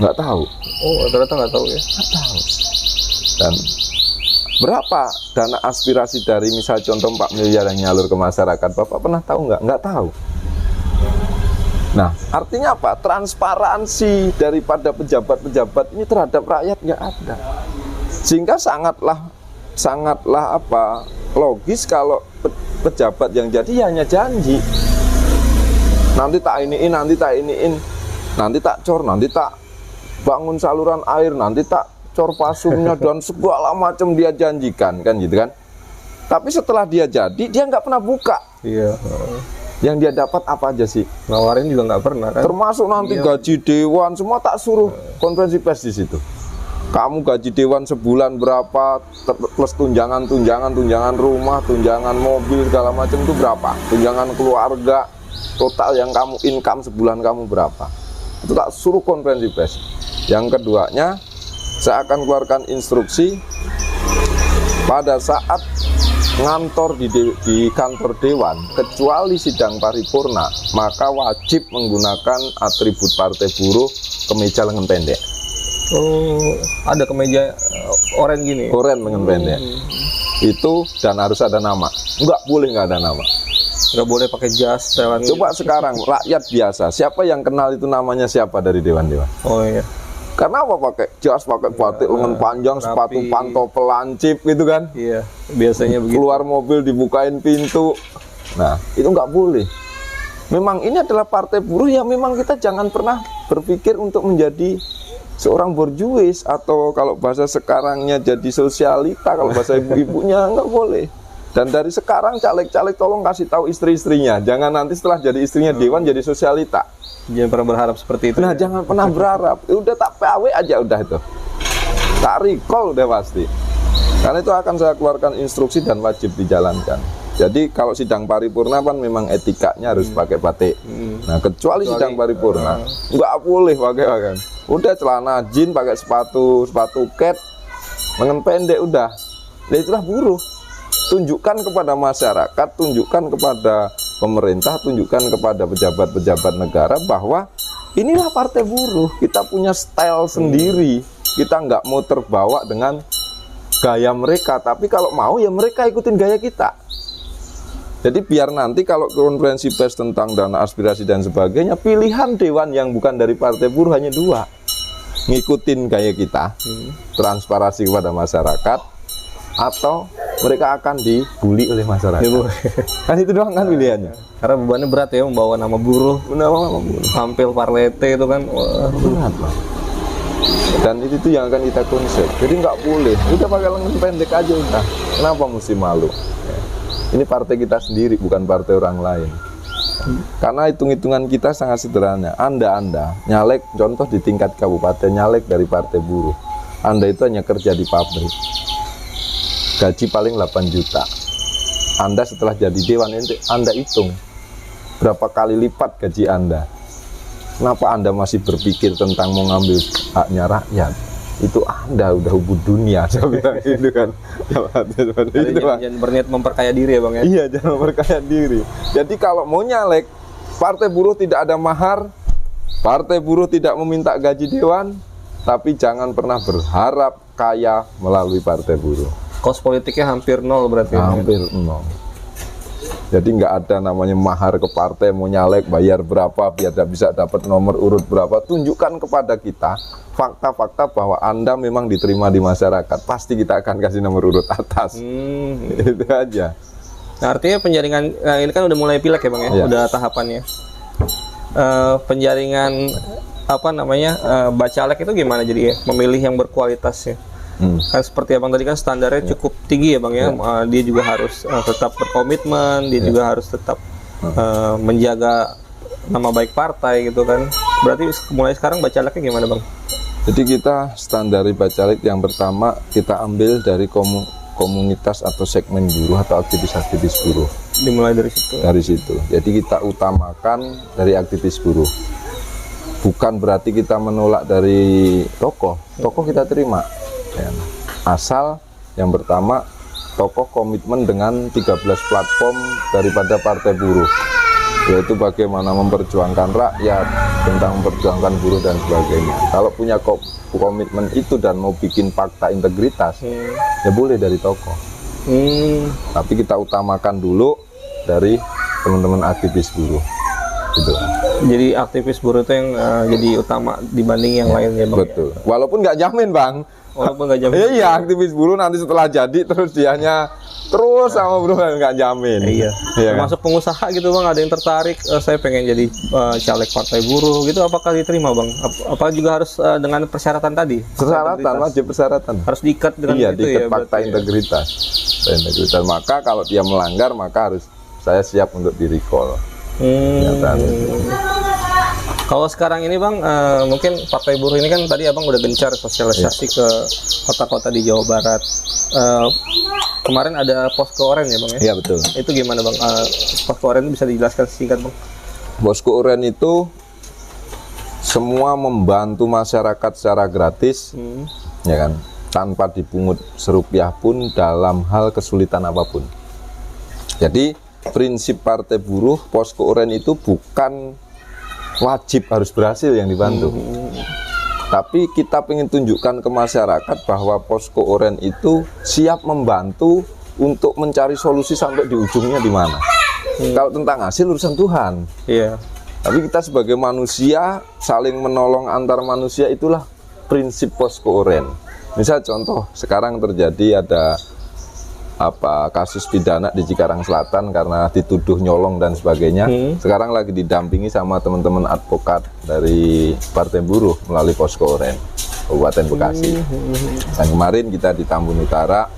Nggak tahu. Oh, ternyata nggak tahu ya. Nggak tahu. Dan berapa dana aspirasi dari misal contoh 4 miliar yang nyalur ke masyarakat? Bapak pernah tahu nggak? Nggak tahu. Nah, artinya apa? Transparansi daripada pejabat-pejabat ini terhadap rakyat nggak ada. Sehingga sangatlah apa, logis kalau pejabat yang jadi hanya janji. Nanti tak iniin, nanti tak iniin, nanti tak cor, nanti tak bangun saluran air, nanti tak cor pasumnya dan segala macam dia janjikan, kan gitu kan. Tapi setelah dia jadi, dia nggak pernah buka. Iya. Yang dia dapat apa aja sih? Nawarin juga nggak pernah kan? Termasuk nanti gaji dewan, semua tak suruh konferensi pers di situ. Kamu gaji dewan sebulan berapa, plus tunjangan rumah, tunjangan mobil segala macam itu berapa? Tunjangan keluarga, total yang kamu income sebulan kamu berapa? Itu tak suruh konferensi pers. Yang keduanya, saya akan keluarkan instruksi pada saat ngantor di kantor dewan, kecuali sidang paripurna, maka wajib menggunakan atribut partai buruh, kemeja lengan pendek. Oh, ada kemeja oranye gini. Oranye lengan pendek. Itu dan harus ada nama. Nggak boleh nggak ada nama. Nggak boleh pakai jas. Coba sekarang rakyat biasa, siapa yang kenal itu namanya siapa dari dewan-dewan? Oh iya. Karena apa? Pakai jas, pakai batik lengan panjang, rapi. sepatu pantopel lancip gitu kan? Iya, biasanya begitu. Keluar mobil dibukain pintu. Nah, itu nggak boleh. Memang ini adalah partai buruh yang memang kita jangan pernah berpikir untuk menjadi seorang borjuis, atau kalau bahasa sekarangnya jadi sosialita, kalau bahasa ibu-ibunya nggak boleh. Dan dari sekarang caleg-caleg tolong kasih tahu istri-istrinya, jangan nanti setelah jadi istrinya dewan jadi sosialita. Jangan pernah berharap seperti itu. Nah, jangan pernah berharap. Udah tak PAW aja udah itu. Tak recall udah pasti. Karena itu akan saya keluarkan instruksi dan wajib dijalankan. Jadi kalau sidang paripurna kan memang etikanya harus pakai batik. Nah, kecuali sidang paripurna nggak boleh pakai kan. Udah celana jeans, pakai sepatu ket, lengan pendek udah. Nah, itulah buruh. Tunjukkan kepada masyarakat, tunjukkan kepada pemerintah, tunjukkan kepada pejabat-pejabat negara bahwa inilah partai buruh. Kita punya style sendiri. Kita nggak mau terbawa dengan gaya mereka, tapi kalau mau ya mereka ikutin gaya kita. Jadi biar nanti kalau konferensi pers tentang dana aspirasi dan sebagainya, pilihan dewan yang bukan dari partai buruh hanya 2. Ngikutin gaya kita, transparansi kepada masyarakat, atau mereka akan dibully oleh masyarakat. Kan itu doang kan pilihannya. Karena bebannya berat ya, membawa nama buruh. Tampil Parlete itu kan berat lah. Dan itu yang akan kita konsep. Jadi nggak boleh. Udah pakai lengan pendek aja udah. Kenapa mesti malu? Ini partai kita sendiri, bukan partai orang lain. Karena hitung-hitungan kita sangat sederhana. Anda nyalek, contoh di tingkat kabupaten, nyalek dari partai buruh. Anda itu hanya kerja di pabrik. Gaji paling 8 juta. Anda setelah jadi dewan, Anda hitung berapa kali lipat gaji Anda. Kenapa Anda masih berpikir tentang mau ngambil haknya rakyat? Itu Anda udah ubud dunia, saya bilang gitu kan. Jangan berniat memperkaya diri ya Bang ya? Iya, jangan memperkaya diri. Jadi kalau mau nyalek, partai buruh tidak ada mahar, partai buruh tidak meminta gaji dewan, tapi jangan pernah berharap kaya melalui partai buruh. Kos politiknya hampir 0 berarti. Hampir 0. Jadi nggak ada namanya mahar ke partai, mau nyalek bayar berapa biar bisa dapat nomor urut berapa. Tunjukkan kepada kita fakta-fakta bahwa Anda memang diterima di masyarakat. Pasti kita akan kasih nomor urut atas. Itu aja. Nah, artinya penjaringan ini kan udah mulai pileg ya Bang ya? Iya. Udah tahapannya. Penjaringan bacalek itu gimana jadi ya? Memilih yang berkualitas ya? Kan seperti abang tadi kan standarnya cukup tinggi ya Bang ya. Dia juga harus tetap berkomitmen, dia juga harus tetap menjaga nama baik partai gitu kan. Berarti mulai sekarang bacaleknya gimana Bang? Jadi kita standari Bacalek yang pertama kita ambil dari komunitas atau segmen buruh atau aktivis-aktivis buruh. Dimulai dari situ. Dari situ. Jadi kita utamakan dari aktivis buruh. Bukan berarti kita menolak dari tokoh. Tokoh kita terima. Ya. Asal yang pertama tokoh komitmen dengan 13 platform daripada partai buruh. Yaitu bagaimana memperjuangkan rakyat, tentang memperjuangkan buruh dan sebagainya. Kalau punya komitmen itu dan mau bikin fakta integritas, ya boleh dari tokoh. Tapi kita utamakan dulu dari teman-teman aktivis buruh. Gitu. Jadi aktivis buruh itu yang jadi utama dibanding yang lainnya, Bang. Betul. Walaupun nggak jamin, Bang. Walaupun nggak jamin. Iya, aktivis buruh nanti setelah jadi terus dianya terus sama buruh nggak jamin. Iya. Iya kan? Termasuk pengusaha gitu, Bang, ada yang tertarik, saya pengen jadi caleg partai buruh gitu, apakah diterima, Bang? Apa juga harus dengan persyaratan tadi? Persyaratan, wajib persyaratan. Harus diikat dengan iya, itu diikat ya. fakta integritas. Integritas. Maka kalau dia melanggar maka harus saya siap untuk di-recall. Kalau sekarang ini, Bang, mungkin partai buruh ini kan tadi Abang udah gencar sosialisasi ke kota-kota di Jawa Barat. Kemarin ada posko oren ya, Bang, ya? Iya, betul. Itu gimana, Bang? Posko oren itu bisa dijelaskan singkat, Bang? Posko oren itu semua membantu masyarakat secara gratis, ya kan, tanpa dipungut serupiah pun dalam hal kesulitan apapun. Jadi prinsip partai buruh posko oren itu bukan wajib harus berhasil yang dibantu, tapi kita ingin tunjukkan ke masyarakat bahwa posko oren itu siap membantu untuk mencari solusi sampai di ujungnya di mana. Kalau tentang hasil urusan Tuhan. Iya. Tapi kita sebagai manusia saling menolong antar manusia, itulah prinsip posko oren. Misal contoh sekarang terjadi ada kasus pidana di Cikarang Selatan karena dituduh nyolong dan sebagainya. Sekarang lagi didampingi sama teman-teman advokat dari Partai Buruh melalui posko oren Kabupaten Bekasi. Dan kemarin kita di Tambun Utara,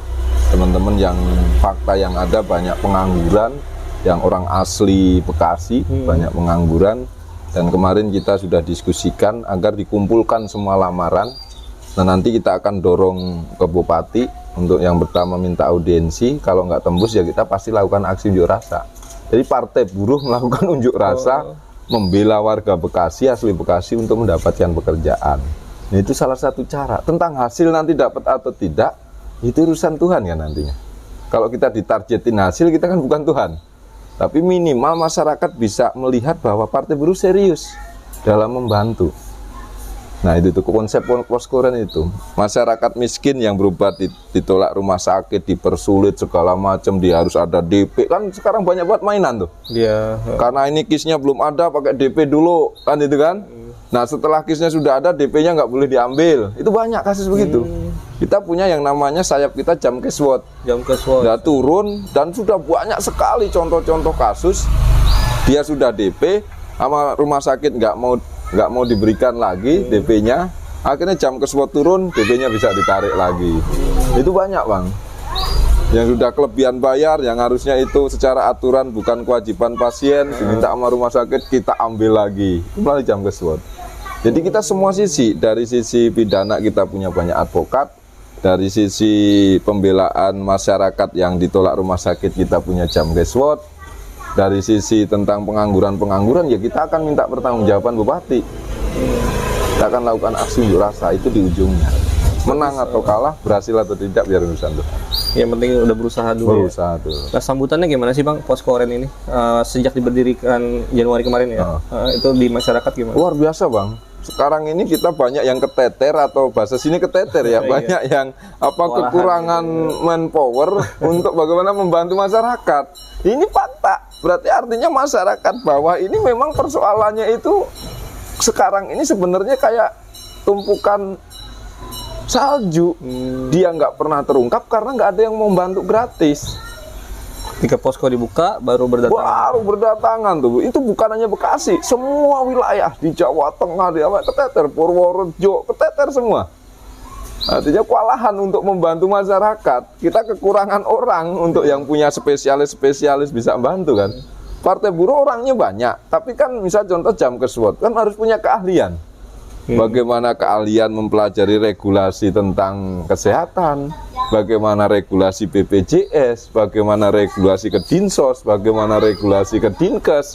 teman-teman yang fakta yang ada banyak pengangguran, yang orang asli Bekasi banyak pengangguran, dan kemarin kita sudah diskusikan agar dikumpulkan semua lamaran. Nah, nanti kita akan dorong ke Bupati untuk yang pertama minta audiensi, kalau nggak tembus ya kita pasti lakukan aksi unjuk rasa. Jadi partai buruh melakukan unjuk rasa membela warga Bekasi, asli Bekasi untuk mendapatkan pekerjaan. Nah, itu salah satu cara. Tentang hasil nanti dapat atau tidak, itu urusan Tuhan kan nantinya. Kalau kita ditargetin hasil, kita kan bukan Tuhan. Tapi minimal masyarakat bisa melihat bahwa partai buruh serius dalam membantu. Nah, itu tuh konsep posko oren itu. Masyarakat miskin yang berobat ditolak rumah sakit, dipersulit segala macam, dia harus ada DP. Kan sekarang banyak buat mainan tuh. Iya. Karena ini kisnya belum ada, pakai DP dulu, kan itu kan. Nah, setelah kisnya sudah ada, DP-nya nggak boleh diambil. Itu banyak kasus begitu. Kita punya yang namanya sayap kita Jamkes SWOT. Jamkes SWOT. Sudah turun dan sudah banyak sekali contoh-contoh kasus. Dia sudah DP, sama rumah sakit nggak mau diberikan lagi DP-nya, akhirnya Jamkes SWOT turun, DP-nya bisa ditarik lagi. Itu banyak, Bang. Yang sudah kelebihan bayar, yang harusnya itu secara aturan bukan kewajiban pasien, diminta sama rumah sakit, kita ambil lagi. Itu melalui Jamkes SWOT. Jadi kita semua sisi, dari sisi pidana kita punya banyak advokat, dari sisi pembelaan masyarakat yang ditolak rumah sakit kita punya Jamkes SWOT, dari sisi tentang pengangguran ya kita akan minta pertanggungjawaban Bupati. Kita akan lakukan aksi unjuk rasa, itu di ujungnya. Menang atau kalah, berhasil atau tidak, biar urusan Tuhan. Yang penting udah berusaha dulu. Berusaha dulu. Nah, sambutannya gimana sih, Bang, posko oren ini? Sejak diberdirikan Januari kemarin ya, itu di masyarakat gimana? Luar biasa, Bang. Sekarang ini kita banyak yang keteter, atau bahasa sini keteter ya, banyak yang kekurangan manpower untuk bagaimana membantu masyarakat. Ini fakta, berarti artinya masyarakat bawah ini memang persoalannya itu sekarang ini sebenarnya kayak tumpukan salju. Dia nggak pernah terungkap karena nggak ada yang mau bantu gratis. Ketika posko dibuka baru berdatangan tuh. Itu bukan hanya Bekasi, semua wilayah di Jawa Tengah, di keteter, Purworejo, keteter semua. Artinya kewalahan untuk membantu masyarakat. Kita kekurangan orang untuk yang punya spesialis bisa membantu kan. Partai buruh orangnya banyak, tapi kan misal contoh Jamkes SWOT kan harus punya keahlian. Bagaimana keahlian mempelajari regulasi tentang kesehatan, bagaimana regulasi BPJS, bagaimana regulasi ke Dinsos, bagaimana regulasi ke Dinkes.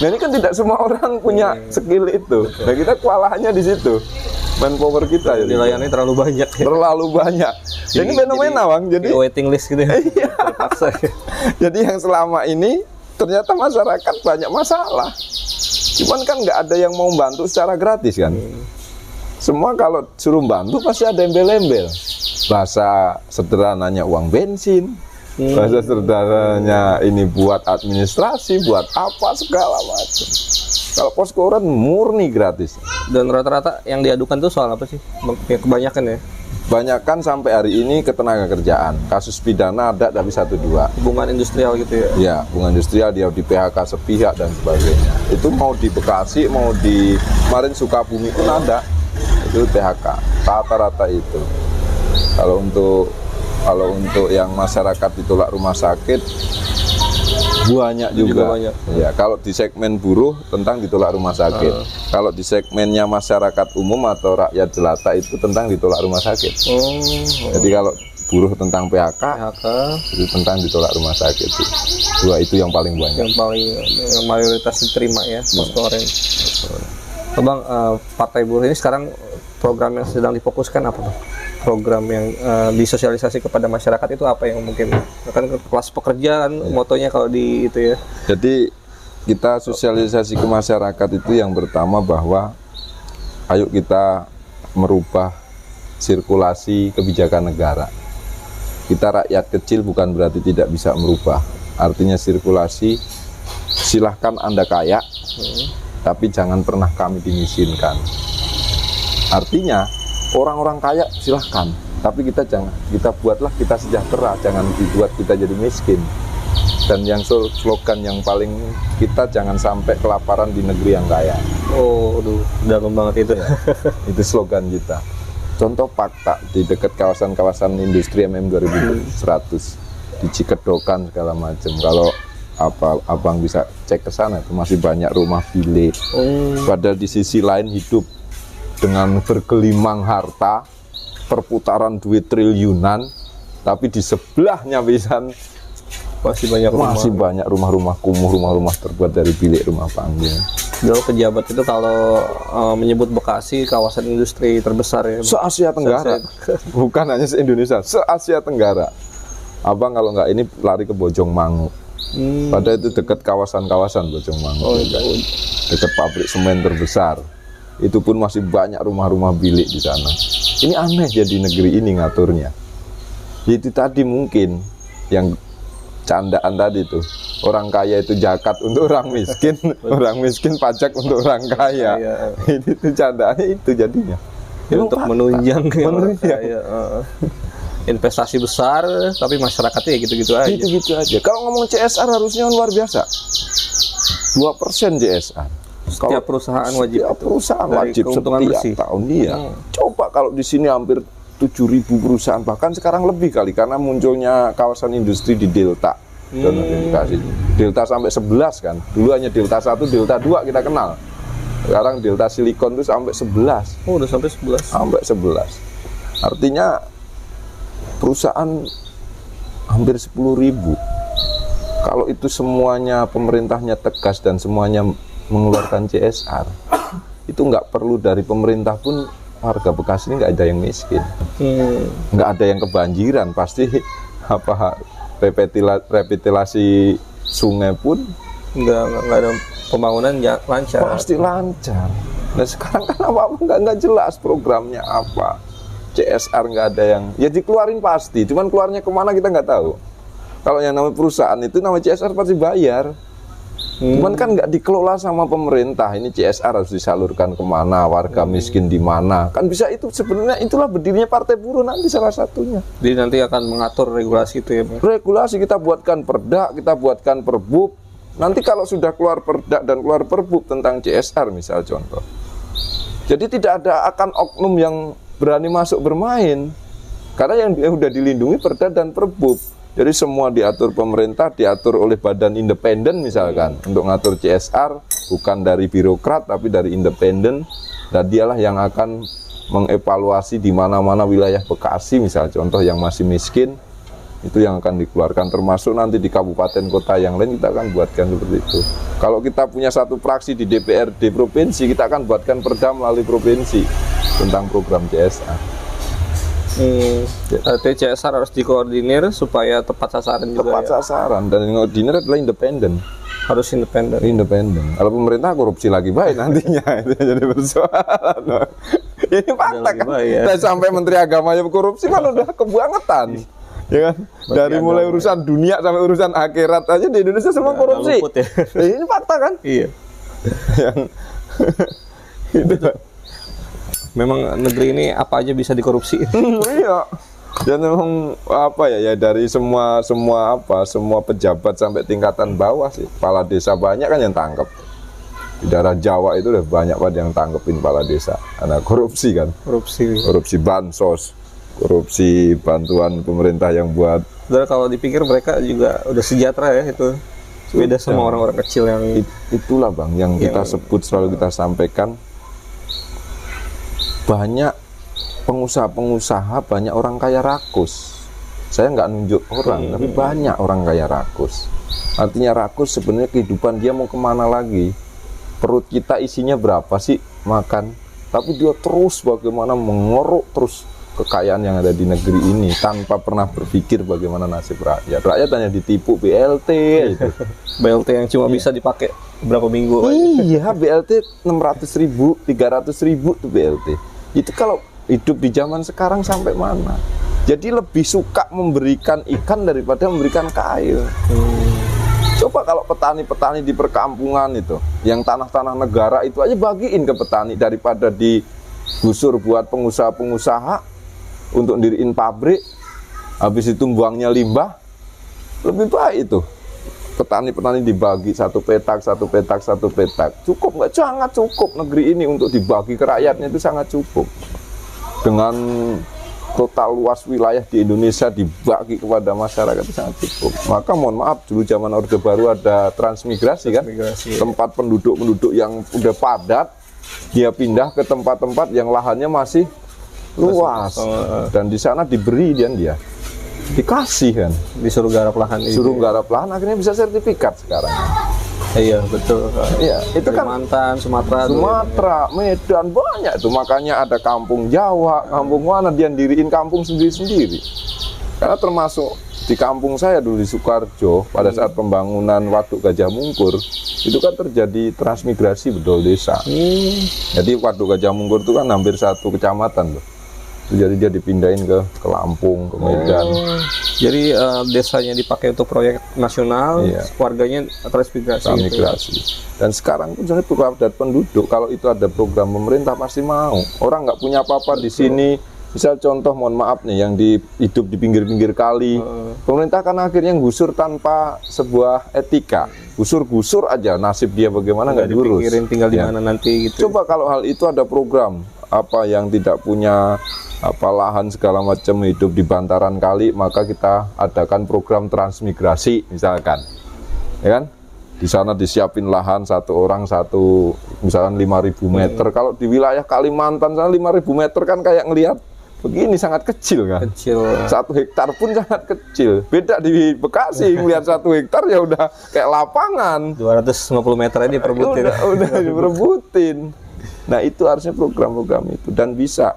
Nah ini kan tidak semua orang punya skill itu. Nah kita kewalahannya di situ. Manpower kita ya. Dilayani terlalu banyak. Ya. Terlalu banyak. Jadi fenomena Bang. Jadi waiting list gitu ya. Iya. Jadi yang selama ini ternyata masyarakat banyak masalah. Cuman kan nggak ada yang mau bantu secara gratis kan. Semua kalau suruh bantu pasti ada embel-embel. Bahasa sederhananya uang bensin. Bahasa sederhananya ini buat administrasi, buat apa segala macam. Kalau Poskoran murni gratis. Dan rata-rata yang diadukan tuh soal apa sih? Kebanyakan ya. Banyakan sampai hari ini ketenaga kerjaan. Kasus pidana ada tapi 1-2. Hubungan industrial gitu ya? Ya, hubungan industrial, dia di PHK sepihak dan sebagainya. Itu mau di Bekasi, mau di kemarin Sukabumi pun ada. Itu PHK. Rata-rata itu. Kalau untuk yang masyarakat ditolak rumah sakit banyak juga. Banyak. Ya, kalau di segmen buruh tentang ditolak rumah sakit. Kalau di segmennya masyarakat umum atau rakyat jelata itu tentang ditolak rumah sakit. Jadi kalau buruh tentang PHK itu tentang ditolak rumah sakit. Dua itu yang paling banyak. Yang mayoritas diterima ya, Poskoren. Bang, Partai Buruh ini sekarang program yang sedang difokuskan apa, Bang? Program yang disosialisasi kepada masyarakat itu apa yang mungkin kan kelas pekerjaan motonya kalau di itu ya. Jadi kita sosialisasi ke masyarakat itu yang pertama bahwa ayo kita merubah sirkulasi kebijakan negara. Kita rakyat kecil bukan berarti tidak bisa merubah. Artinya sirkulasi, silahkan Anda kaya, tapi jangan pernah kami dimiskinkan. Artinya orang-orang kaya silahkan, tapi kita buatlah kita sejahtera, jangan dibuat kita jadi miskin. Dan yang slogan yang paling kita jangan sampai kelaparan di negeri yang kaya. Oh, aduh, dalam banget itu ya. Itu slogan kita. Contoh fakta di dekat kawasan-kawasan industri MM2100 di Cikedokan segala macam. Kalau abang bisa cek ke sana itu masih banyak rumah bilik. Padahal di sisi lain hidup dengan bergelimang harta, perputaran duit triliunan, tapi di sebelahnya pisan masih banyak rumah-rumah kumuh, rumah-rumah terbuat dari bilik rumah panggung. Dulu pejabat itu kalau menyebut Bekasi kawasan industri terbesar ya, se-Asia Tenggara. Bukan hanya se-Indonesia, se-Asia Tenggara. Abang kalau nggak ini lari ke Bojongmangu. Padahal itu dekat kawasan-kawasan Bojongmangu. Dekat pabrik semen terbesar. Itu pun masih banyak rumah-rumah bilik di sana. Ini aneh jadi negeri ini ngaturnya. Itu tadi mungkin yang candaan tadi tuh, orang kaya itu zakat untuk orang miskin, orang miskin pajak untuk orang kaya. Itu candaannya itu jadinya. Ya, untuk menunjang. Investasi besar, tapi masyarakatnya ya gitu-gitu aja. Gitu-gitu aja. Kalau ngomong CSR harusnya luar biasa. 2% CSR. Setiap perusahaan wajib. Setiap perusahaan wajib setiap tahun dia. Coba kalau di sini hampir 7.000 perusahaan, bahkan sekarang lebih kali karena munculnya kawasan industri di Delta. Delta sampai 11 kan. Dulu hanya Delta 1, Delta 2 kita kenal. Sekarang Delta Silicon itu sampai 11. Oh, udah sampai 11. Sampai 11. Artinya perusahaan hampir 10.000. Kalau itu semuanya pemerintahnya tegas dan semuanya mengeluarkan CSR, itu nggak perlu dari pemerintah pun warga Bekasi ini nggak ada yang miskin, nggak ada yang kebanjiran, pasti revitalisasi sungai pun nggak ada pembangunan lancar, pasti lancar. Nah sekarang kan apa nggak jelas programnya apa, CSR nggak ada yang ya dikeluarin pasti, cuman keluarnya kemana kita nggak tahu. Kalau yang namanya perusahaan itu namanya CSR pasti bayar. Cuman kan nggak dikelola sama pemerintah. Ini CSR harus disalurkan kemana, warga miskin di mana. Kan bisa itu sebenarnya itulah berdirinya Partai Buruh nanti salah satunya. Jadi nanti akan mengatur regulasi itu ya, Pak? Regulasi kita buatkan perda, kita buatkan perbub. Nanti kalau sudah keluar perda dan keluar perbub tentang CSR misal contoh. Jadi tidak ada akan oknum yang berani masuk bermain. Karena yang sudah dilindungi perda dan perbub. Jadi semua diatur pemerintah, diatur oleh badan independen misalkan untuk ngatur CSR, bukan dari birokrat tapi dari independen. Dan dialah yang akan mengevaluasi di mana-mana wilayah Bekasi, misalnya contoh yang masih miskin, itu yang akan dikeluarkan, termasuk nanti di kabupaten kota yang lain kita akan buatkan seperti itu. Kalau kita punya satu fraksi di DPRD provinsi, kita akan buatkan perda melalui provinsi tentang program CSR. CSR harus dikoordinir supaya tepat sasaran juga. Tepat sasaran, dan yang koordinir adalah independen. Harus independen. Kalau pemerintah korupsi lagi baik nantinya itu jadi persoalan. Ini fakta kan. Dan sampai Menteri Agamanya korupsi kan udah kebangetan. Ya kan? Dari mulai urusan dunia sampai urusan akhirat aja di Indonesia semua korupsi. Ya. Ini fakta kan? Iya. Memang negeri ini apa aja bisa dikorupsi. Iya. Dan memang apa ya dari semua pejabat sampai tingkatan bawah sih, kepala desa banyak kan yang tangkap. Di daerah Jawa itu udah banyak pada yang tangkepin kepala desa karena korupsi kan. Korupsi bansos, korupsi bantuan pemerintah yang buat. Padahal kalau dipikir mereka juga udah sejahtera ya itu. Beda sama orang-orang kecil yang itulah Bang yang kita sebut, selalu kita sampaikan, banyak pengusaha-pengusaha, banyak orang kaya rakus. Saya nggak nunjuk orang, tapi banyak orang kaya rakus. Artinya rakus sebenarnya kehidupan dia mau kemana lagi? Perut kita isinya berapa sih makan? Tapi dia terus bagaimana mengorok terus kekayaan yang ada di negeri ini tanpa pernah berpikir bagaimana nasib rakyat. Rakyat hanya ditipu BLT itu. BLT yang cuma bisa dipakai berapa minggu. Iya, BLT 600.000, 300.000 tuh BLT. Itu kalau hidup di zaman sekarang sampai mana? Jadi lebih suka memberikan ikan daripada memberikan kail. Coba kalau petani-petani di perkampungan itu, yang tanah-tanah negara itu aja bagiin ke petani daripada digusur buat pengusaha-pengusaha untuk diriin pabrik, habis itu buangnya limbah. Lebih baik itu petani-petani dibagi satu petak. Cukup nggak? Sangat cukup. Negeri ini untuk dibagi ke rakyatnya itu sangat cukup. Dengan total luas wilayah di Indonesia dibagi kepada masyarakat itu sangat cukup. Maka mohon maaf, dulu zaman Orde Baru ada transmigrasi kan, tempat penduduk yang udah padat dia pindah ke tempat-tempat yang lahannya masih luas, dan di sana diberi dia dikasih kan, disuruh garap lahan, akhirnya bisa sertifikat sekarang. Iya betul. Iya, itu kan Kalimantan, Sumatera, Medan banyak itu. Makanya ada kampung Jawa, kampung mana dia diriin kampung sendiri-sendiri. Karena termasuk di kampung saya dulu di Sukoharjo pada saat pembangunan Waduk Gajah Mungkur itu kan terjadi transmigrasi bedol desa. Jadi Waduk Gajah Mungkur itu kan hampir satu kecamatan loh. Jadi dia dipindahin ke Lampung, ke Medan. Jadi desanya dipakai untuk proyek nasional, warganya transmigrasi. Dan sekarang pun sebenarnya padat penduduk, kalau itu ada program pemerintah pasti mau. Orang nggak punya apa-apa di sini. Misal contoh, mohon maaf nih, yang hidup di pinggir-pinggir kali, pemerintah kan akhirnya gusur tanpa sebuah etika. Gusur-gusur aja, nasib dia bagaimana nggak diurus. Dipikirin tinggal di mana nanti gitu. Coba kalau hal itu ada program, apa yang tidak punya lahan segala macam hidup di bantaran kali, maka kita adakan program transmigrasi misalkan, ya kan? Di sana disiapin lahan satu orang satu, misalkan 5.000 meter. Kalau di wilayah Kalimantan sana 5.000 meter kan kayak ngelihat begini, sangat kecil kan? Kecil. 1 hektar pun sangat kecil. Beda di Bekasi, melihat 1 hektar ya udah kayak lapangan. 250 meter aja diperebutin. Udah diperebutin. Nah itu harusnya program-program itu, dan bisa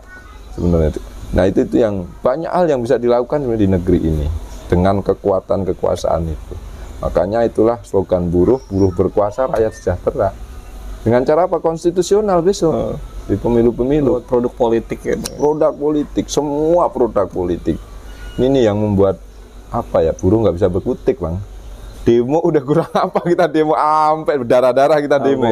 sebenarnya. Nah itu yang banyak hal yang bisa dilakukan di negeri ini dengan kekuasaan itu. Makanya itulah slogan buruh berkuasa, rakyat sejahtera. Dengan cara apa? Konstitusional besok di pemilu-pemilu. Produk politik ya. Produk politik, semua produk politik. Ini yang membuat apa ya, buruh nggak bisa berkutik Bang. Demo udah kurang apa, kita demo sampai berdarah-darah, kita demo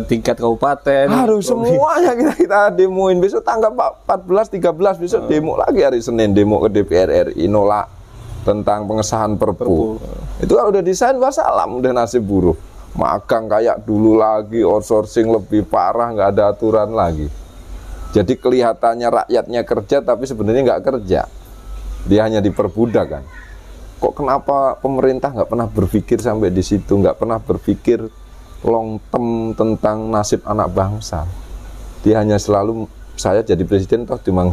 tingkat kabupaten. Harus semuanya kita demoin. Besok tanggal 14, 13 besok demo lagi, hari Senin demo ke DPR RI nolak tentang pengesahan Perpu. Itu kalau udah desain wassalam, udah nasib buruh. Magang kayak dulu lagi, outsourcing lebih parah, nggak ada aturan lagi. Jadi kelihatannya rakyatnya kerja tapi sebenarnya nggak kerja. Dia hanya diperbudak kan. Kok kenapa pemerintah nggak pernah berpikir sampai di situ, nggak pernah berpikir long term tentang nasib anak bangsa? Dia hanya selalu, saya jadi presiden toh cuma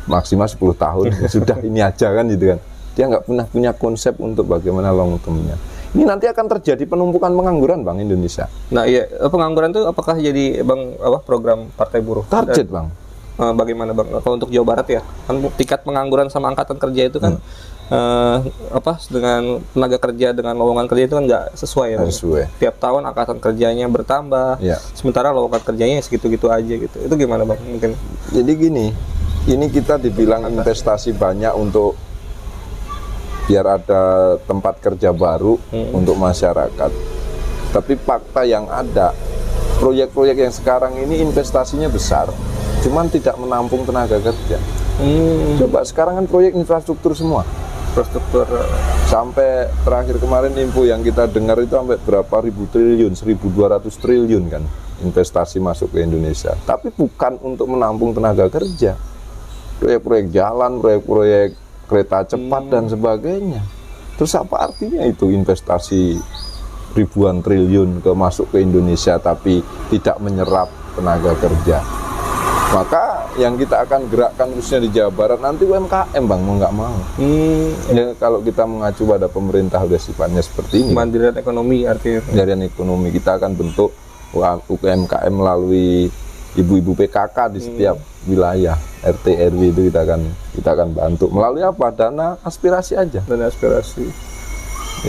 maksimal 10 tahun, sudah ini aja kan gitu kan. Dia nggak pernah punya konsep untuk bagaimana long term-nya. Ini nanti akan terjadi penumpukan pengangguran Bang Indonesia. Nah iya, pengangguran itu apakah jadi Bang program Partai Buruh? Target Bang. Bagaimana Bang? Kalau untuk Jawa Barat ya, kan tingkat pengangguran sama angkatan kerja itu kan dengan tenaga kerja dengan lowongan kerja itu kan nggak sesuai ya Bang? Sesuai. Tiap tahun angkatan kerjanya bertambah, sementara lowongan kerjanya segitu-gitu aja gitu. Itu gimana Bang? Mungkin. Jadi gini, ini kita dibilang investasi banyak untuk biar ada tempat kerja baru untuk masyarakat. Tapi fakta yang ada, proyek-proyek yang sekarang ini investasinya besar, cuman tidak menampung tenaga kerja. Coba sekarang kan proyek infrastruktur semua. Infrastruktur sampai terakhir kemarin info yang kita dengar itu sampai berapa ribu triliun, 1.200 triliun kan investasi masuk ke Indonesia. Tapi bukan untuk menampung tenaga kerja. Proyek-proyek jalan, proyek-proyek kereta cepat dan sebagainya. Terus apa artinya itu investasi ribuan triliun masuk ke Indonesia tapi tidak menyerap tenaga kerja? Maka yang kita akan gerakkan khususnya di Jawa Barat nanti UMKM Bang, mau nggak mau. Ya, kalau kita mengacu pada pemerintah udah sifatnya seperti ini. Mandirian ekonomi artinya. Mandirian ekonomi, kita akan bentuk UMKM melalui ibu-ibu PKK di setiap wilayah RT RW itu kita akan bantu melalui apa? Dana aspirasi aja. Dana aspirasi.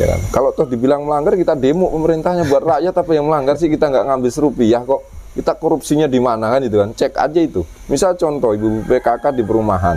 Ya kan? Kalau toh dibilang melanggar, kita demo pemerintahnya buat rakyat, apa yang melanggar sih? Kita nggak ngambil serupiah kok. Kita korupsinya di mana kan itu kan? Cek aja itu. Misal contoh ibu PKK di perumahan,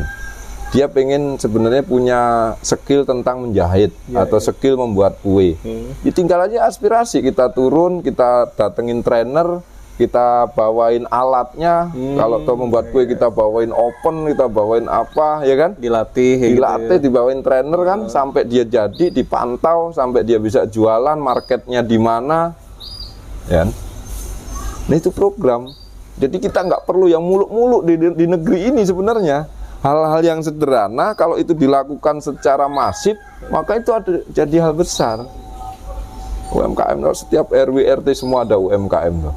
dia pengen sebenarnya punya skill tentang menjahit atau skill membuat kue. Ya tinggal aja aspirasi, kita turun, kita datengin trainer, kita bawain alatnya. Kalau toh membuat kue kita bawain oven, kita bawain apa ya kan? Dilatih gitu ya. Dibawain trainer kan sampai dia jadi, dipantau sampai dia bisa jualan, marketnya di mana, ya. Nah itu program. Jadi kita nggak perlu yang muluk-muluk di negeri ini sebenarnya. Hal-hal yang sederhana kalau itu dilakukan secara masif, maka itu jadi hal besar. UMKM, setiap RW RT semua ada UMKM loh.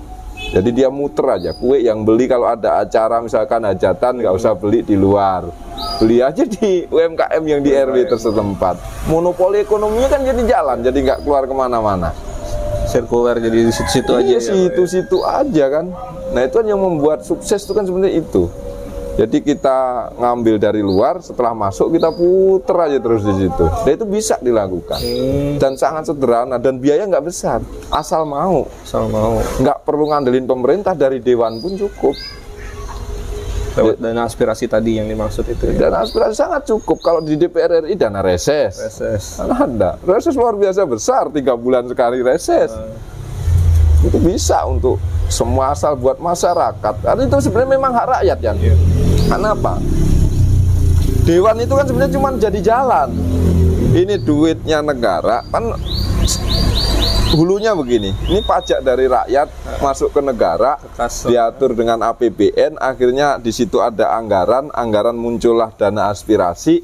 Jadi dia muter aja, kue yang beli kalau ada acara misalkan hajatan nggak usah beli di luar, beli aja di UMKM yang di RW tersetempat. Monopoli ekonominya kan jadi jalan, jadi nggak keluar kemana-mana. Sirkuler jadi di situ-situ aja. Iya, situ-situ aja kan. Nah itu kan yang membuat sukses itu kan sebenarnya itu. Jadi kita ngambil dari luar, setelah masuk kita puter aja terus di situ. Dan itu bisa dilakukan. Dan sangat sederhana dan biaya nggak besar. Asal mau. Nggak perlu ngandelin pemerintah, dari dewan pun cukup. Lewat dana aspirasi tadi yang dimaksud itu ya? Dana aspirasi sangat cukup. Kalau di DPR RI dana reses. Ada. Reses luar biasa besar, 3 bulan sekali reses. Itu bisa untuk semua asal buat masyarakat. Karena itu sebenarnya memang hak rakyat kan. Karena apa? Dewan itu kan sebenarnya cuma jadi jalan. Ini duitnya negara kan. Hulunya begini, ini pajak dari rakyat masuk ke negara, diatur dengan APBN, akhirnya di situ ada anggaran muncullah dana aspirasi,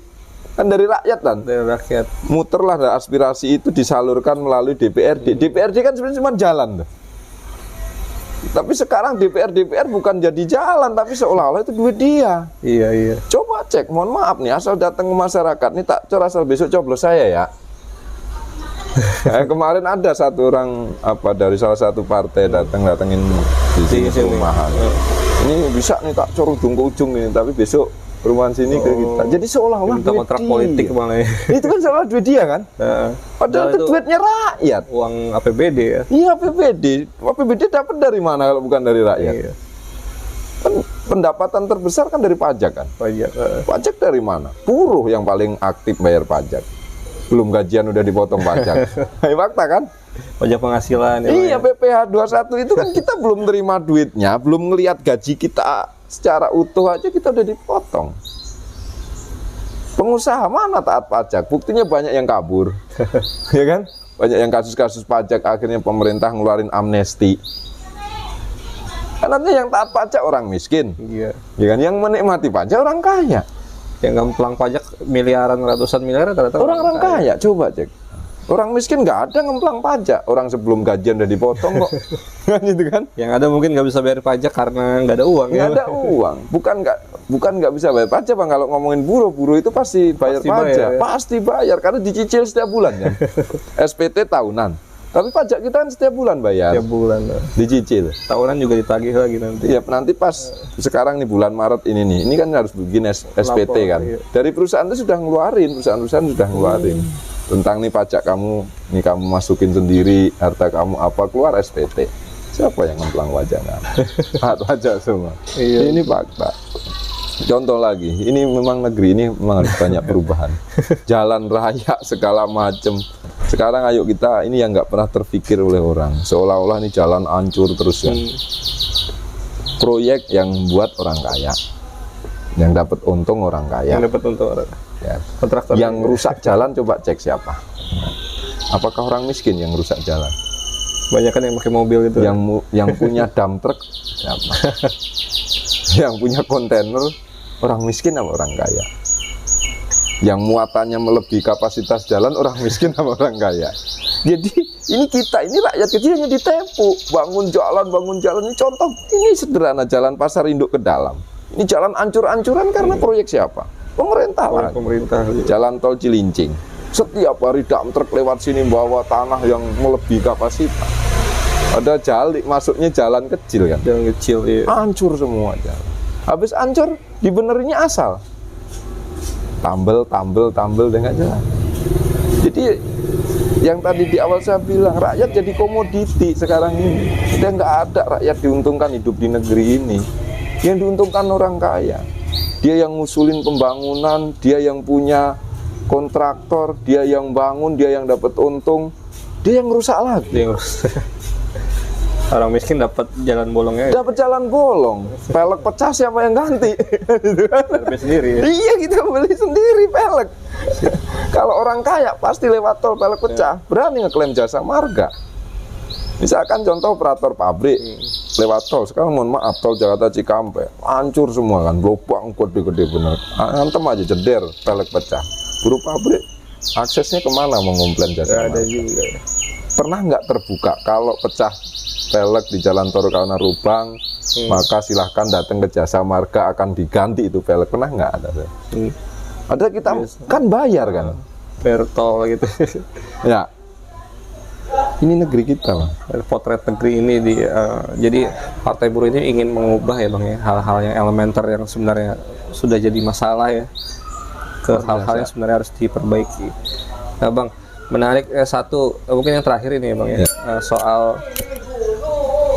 kan dari rakyat kan? Dari rakyat. Muterlah dana aspirasi itu disalurkan melalui DPRD. DPRD kan sebenarnya cuma jalan. Tapi sekarang DPR bukan jadi jalan, tapi seolah-olah itu duit dia. Iya. Coba cek, mohon maaf nih, asal datang ke masyarakat, nih tak cor asal besok coblos saya ya. Kemarin ada satu orang dari salah satu partai datengin di sini perumahan. Ini bisa nih tak cor ujung ke ujung ini, tapi besok perumahan sini ke kita. Jadi seolah-olah duit kontrak politik malah. Itu kan seolah duit dia kan? Padahal itu duitnya rakyat. Uang APBD ya? Iya APBD dapat dari mana kalau bukan dari rakyat? Iya. Kan pendapatan terbesar kan dari pajak kan? Pajak dari mana? Buruh yang paling aktif bayar pajak. Belum gajian udah dipotong pajak. Fakta kan? Pajak penghasilan. Iya, PPh 21 itu kan kita belum terima duitnya, belum ngelihat gaji kita secara utuh aja kita udah dipotong. Pengusaha mana taat pajak? Buktinya banyak yang kabur. Ya kan? Banyak yang kasus-kasus pajak akhirnya pemerintah ngeluarin amnesti. Karena yang taat pajak orang miskin. Iya. Ya kan? Yang menikmati pajak orang kaya. Yang ngemplang pajak miliaran, ratusan miliar ternyata orang kaya. Coba cek. Orang miskin nggak ada ngemplang pajak. Orang sebelum gajian udah dipotong kok. Kan itu kan? Yang ada mungkin nggak bisa bayar pajak karena nggak ada uang. Nggak ada uang. Bukan nggak bisa bayar pajak, Bang. Kalau ngomongin buruh itu pasti bayar pajak. Pasti bayar karena dicicil setiap bulan kan. SPT tahunan. Tapi pajak kita kan setiap bulan bayar. Setiap bulan. Dicicil. Tahunan juga ditagih lagi nanti. Iya, nanti pas sekarang nih bulan Maret ini nih. Ini kan harus bikin SPT kan. Iya. Dari perusahaan itu sudah ngeluarin, perusahaan sudah ngeluarin. Tentang nih pajak kamu, nih kamu masukin sendiri, harta kamu apa, keluar SPT. Siapa yang ngemplang wajah pajak semua? Iya. Ini fakta. Contoh lagi, ini memang negeri ini memang harus banyak perubahan. Jalan raya segala macam. Sekarang ayo kita, ini yang nggak pernah terpikir oleh orang. Seolah-olah ini jalan hancur terus ya. Proyek yang buat orang kaya, yang dapat untung orang kaya. Yang dapat untung orang. Ya. Kontraktor Yang rusak jalan coba cek siapa? Apakah orang miskin yang rusak jalan? Banyak kan yang pakai mobil itu. Yang punya dump truck siapa? Yang punya kontainer orang miskin apa orang kaya? Yang muatannya melebihi kapasitas jalan orang miskin apa orang kaya? Jadi ini rakyat kecil hanya ditipu. Bangun jalan ini contoh ini sederhana, jalan Pasar Induk ke dalam. Ini jalan ancur-ancuran karena proyek siapa? Pemerintah lah. Pemerintah. Jalan tol Cilincing. Setiap hari dump truck lewat sini bawa tanah yang melebihi kapasitas. Ada masuknya jalan kecil kan. Jalan kecil, iya. Hancur semua jalan. Habis hancur, dibenerinnya asal. Tambel dengan jalan. Jadi yang tadi di awal saya bilang, rakyat jadi komoditi sekarang ini. Udah nggak ada rakyat diuntungkan hidup di negeri ini. Yang diuntungkan orang kaya. Dia yang ngusulin pembangunan, dia yang punya kontraktor, dia yang bangun, dia yang dapat untung, dia yang rusak lagi. Orang miskin dapat jalan bolongnya. Dapat jalan bolong, pelek pecah siapa yang ganti? Beli sendiri. Ya? Iya, kita beli sendiri pelek. Kalau orang kaya pasti lewat tol pelek pecah, berani ngeklaim jasa marga. Misalkan contoh operator pabrik lewat tol, sekarang mohon maaf tol Jakarta Cikampek hancur semua kan, lubang gede-gede bener, antem aja jeder, pelek pecah. Buruh pabrik aksesnya kemana mau ngomplain jasa marga? Ada juga. Pernah nggak terbuka kalau pecah pelek di jalan tol karena lubang, maka silahkan datang ke jasa marga akan diganti itu pelek? Pernah nggak ada? Ada, kita kan bayar kan? Bayar tol gitu. Ya. Ini negeri kita, Bang. Potret negeri ini jadi Partai Buruh ini ingin mengubah ya Bang ya, hal-hal yang elementer yang sebenarnya sudah jadi masalah ya, ke hal-hal yang sebenarnya harus diperbaiki. Nah Bang, menarik satu mungkin yang terakhir ini ya Bang ya, soal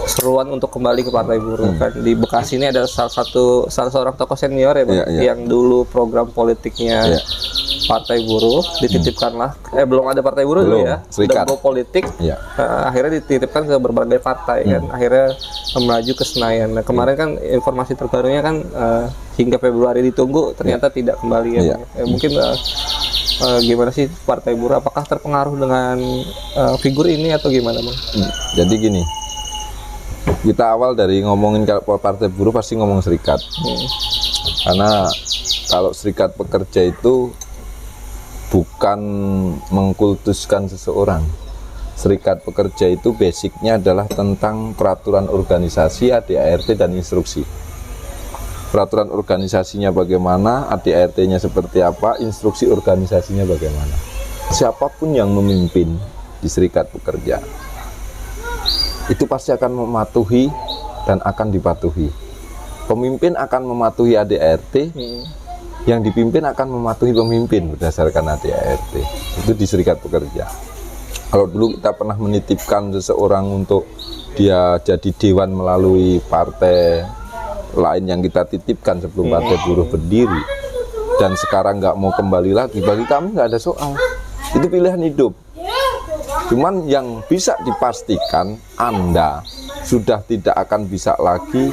seruan untuk kembali ke Partai Buruh kan. Di Bekasi ini ada salah seorang tokoh senior ya Bang, yang dulu program politiknya Partai Buruh dititipkanlah, belum ada Partai Buruh dulu ya, sudah go politik, akhirnya dititipkan ke berbagai partai kan, akhirnya melaju ke Senayan. Nah kemarin kan informasi terbarunya kan hingga Februari ditunggu, ternyata tidak kembali ya, mungkin gimana sih Partai Buruh, apakah terpengaruh dengan figur ini atau gimana Bang? Jadi gini, kita awal dari ngomongin Partai Buruh pasti ngomong serikat, karena kalau serikat pekerja itu bukan mengkultuskan seseorang. Serikat pekerja itu basicnya adalah tentang peraturan organisasi, ADART dan instruksi. Peraturan organisasinya bagaimana, ADART-nya seperti apa, instruksi organisasinya bagaimana. Siapapun yang memimpin di serikat pekerja itu pasti akan mematuhi dan akan dipatuhi. Pemimpin akan mematuhi ADART, yang dipimpin akan mematuhi pemimpin berdasarkan ADART. Itu di serikat pekerja. Kalau dulu kita pernah menitipkan seseorang untuk dia jadi dewan melalui partai lain yang kita titipkan sebelum Partai Buruh berdiri, dan sekarang nggak mau kembali lagi, bagi kami nggak ada soal. Itu pilihan hidup. Cuman yang bisa dipastikan, Anda sudah tidak akan bisa lagi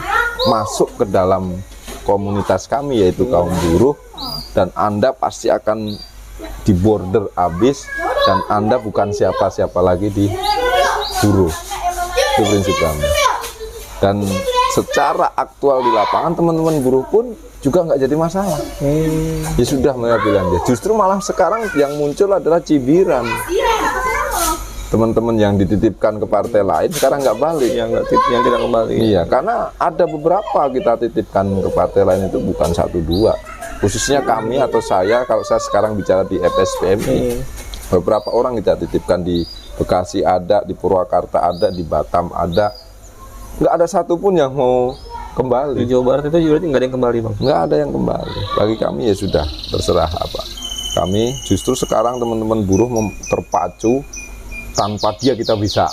masuk ke dalam komunitas kami, yaitu kaum buruh, dan Anda pasti akan di border habis, dan Anda bukan siapa-siapa lagi di buruh. Itu prinsip kami. Dan secara aktual di lapangan teman-teman buruh pun juga nggak jadi masalah. Ya sudah, mereka bilang dia. Justru malah sekarang yang muncul adalah cibiran. teman-teman yang dititipkan ke partai lain sekarang nggak balik. Yang tidak kembali. Iya, karena ada beberapa kita titipkan ke partai lain itu bukan 1-2. Khususnya kami atau saya, kalau saya sekarang bicara di FSPMI, beberapa orang kita titipkan di Bekasi ada, di Purwakarta ada, di Batam ada. Nggak ada satupun yang mau kembali. Di Jawa Barat itu berarti nggak ada yang kembali, Bang? Nggak ada yang kembali. Bagi kami ya sudah, terserah apa. Kami justru sekarang teman-teman buruh terpacu, tanpa dia kita bisa.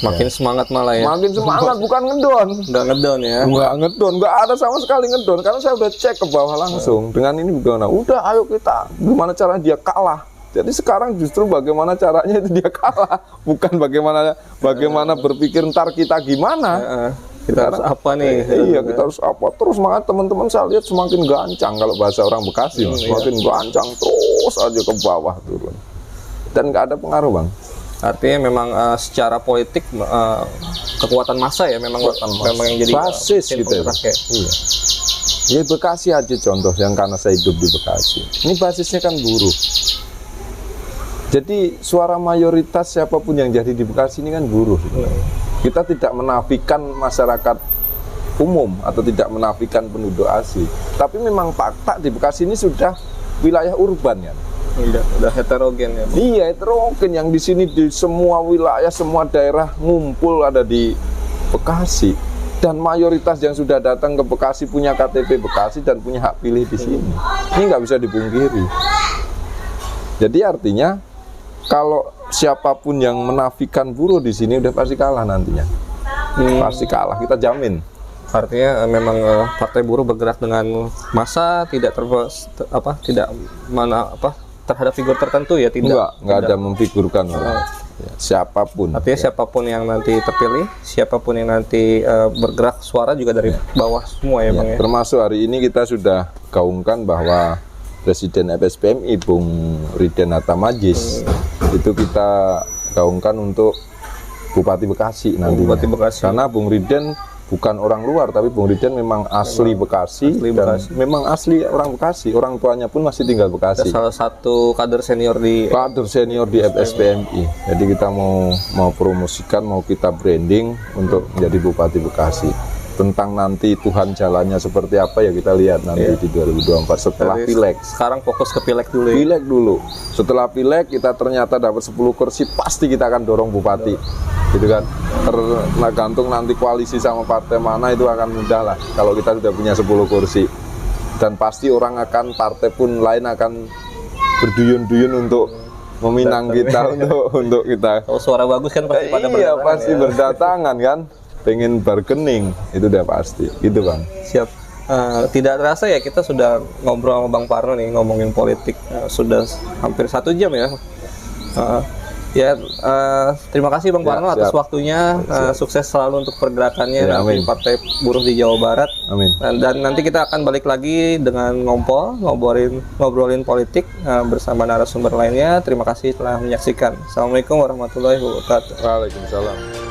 Makin semangat malah ya. Makin semangat, bukan ngedon. Nggak ngedon ya. Nggak ngedon, nggak ada sama sekali ngedon. Karena saya udah cek ke bawah langsung. Dengan ini bagaimana? Udah, ayo kita. Gimana caranya dia kalah? Jadi sekarang justru bagaimana caranya itu dia kalah, bukan bagaimana berpikir ntar kita gimana. Kita harus apa nih? Iya, kita harus apa? Terus semangat teman-teman saya lihat semakin gancang kalau bahasa orang Bekasi, semakin gancang terus aja ke bawah turun. Dan nggak ada pengaruh, Bang. Artinya memang secara politik kekuatan massa ya memang yang jadi basis gitu ya. Iya. Ya Bekasi aja contoh yang karena saya hidup di Bekasi. Ini basisnya kan buruh. Jadi suara mayoritas siapapun yang jadi di Bekasi ini kan buruh. Kita tidak menafikan masyarakat umum atau tidak menafikan penduduk asli. Tapi memang fakta di Bekasi ini sudah wilayah urban ya. Udah heterogen ya. Iya, heterogen yang di sini di semua wilayah, semua daerah ngumpul ada di Bekasi. Dan mayoritas yang sudah datang ke Bekasi punya KTP Bekasi dan punya hak pilih di sini. Ini nggak bisa dipungkiri. Jadi artinya kalau siapapun yang menafikan buruh di sini udah pasti kalah nantinya. Pasti kalah, kita jamin. Artinya memang partai buruh bergerak dengan massa, tidak terhadap figur tertentu ya, tidak ada memfigurkan ya, siapapun. Artinya siapapun yang nanti terpilih, siapapun yang nanti bergerak, suara juga dari bawah semua ya, Bang ya. Termasuk hari ini kita sudah gaungkan bahwa Presiden FSPMI Bung Riden Hatta Majis itu kita gaungkan untuk Bupati Bekasi nanti. Bupati Bekasi. Karena Bung Riden bukan orang luar, tapi Bung Riden memang asli Bekasi, dan memang asli orang Bekasi. Orang tuanya pun masih tinggal Bekasi. Salah satu kader senior di FSPMI. Jadi kita mau promosikan, mau kita branding untuk menjadi Bupati Bekasi. Tentang nanti Tuhan jalannya seperti apa ya kita lihat nanti di 2024 setelah pileg. Sekarang fokus ke pileg dulu. Pileg dulu. Setelah pileg kita ternyata dapat 10 kursi, pasti kita akan dorong bupati. Gitu kan. Tergantung nanti koalisi sama partai mana itu akan mudah lah kalau kita sudah punya 10 kursi. Dan pasti orang akan, partai pun lain akan berduyun-duyun untuk meminang kita untuk kita. Kalau suara bagus kan pasti pada berdatangan. Iya, pasti berdatangan kan. Pengen bargaining itu udah pasti gitu, Bang. Siap. Tidak terasa ya kita sudah ngobrol sama Bang Parno nih, ngomongin politik sudah hampir 1 jam ya. Terima kasih Bang Parno atas waktunya. Sukses selalu untuk pergerakannya di Partai Buruh di Jawa Barat. Amin. Dan nanti kita akan balik lagi dengan ngobrolin politik bersama narasumber lainnya. Terima kasih telah menyaksikan. Assalamualaikum warahmatullahi wabarakatuh. Waalaikumsalam.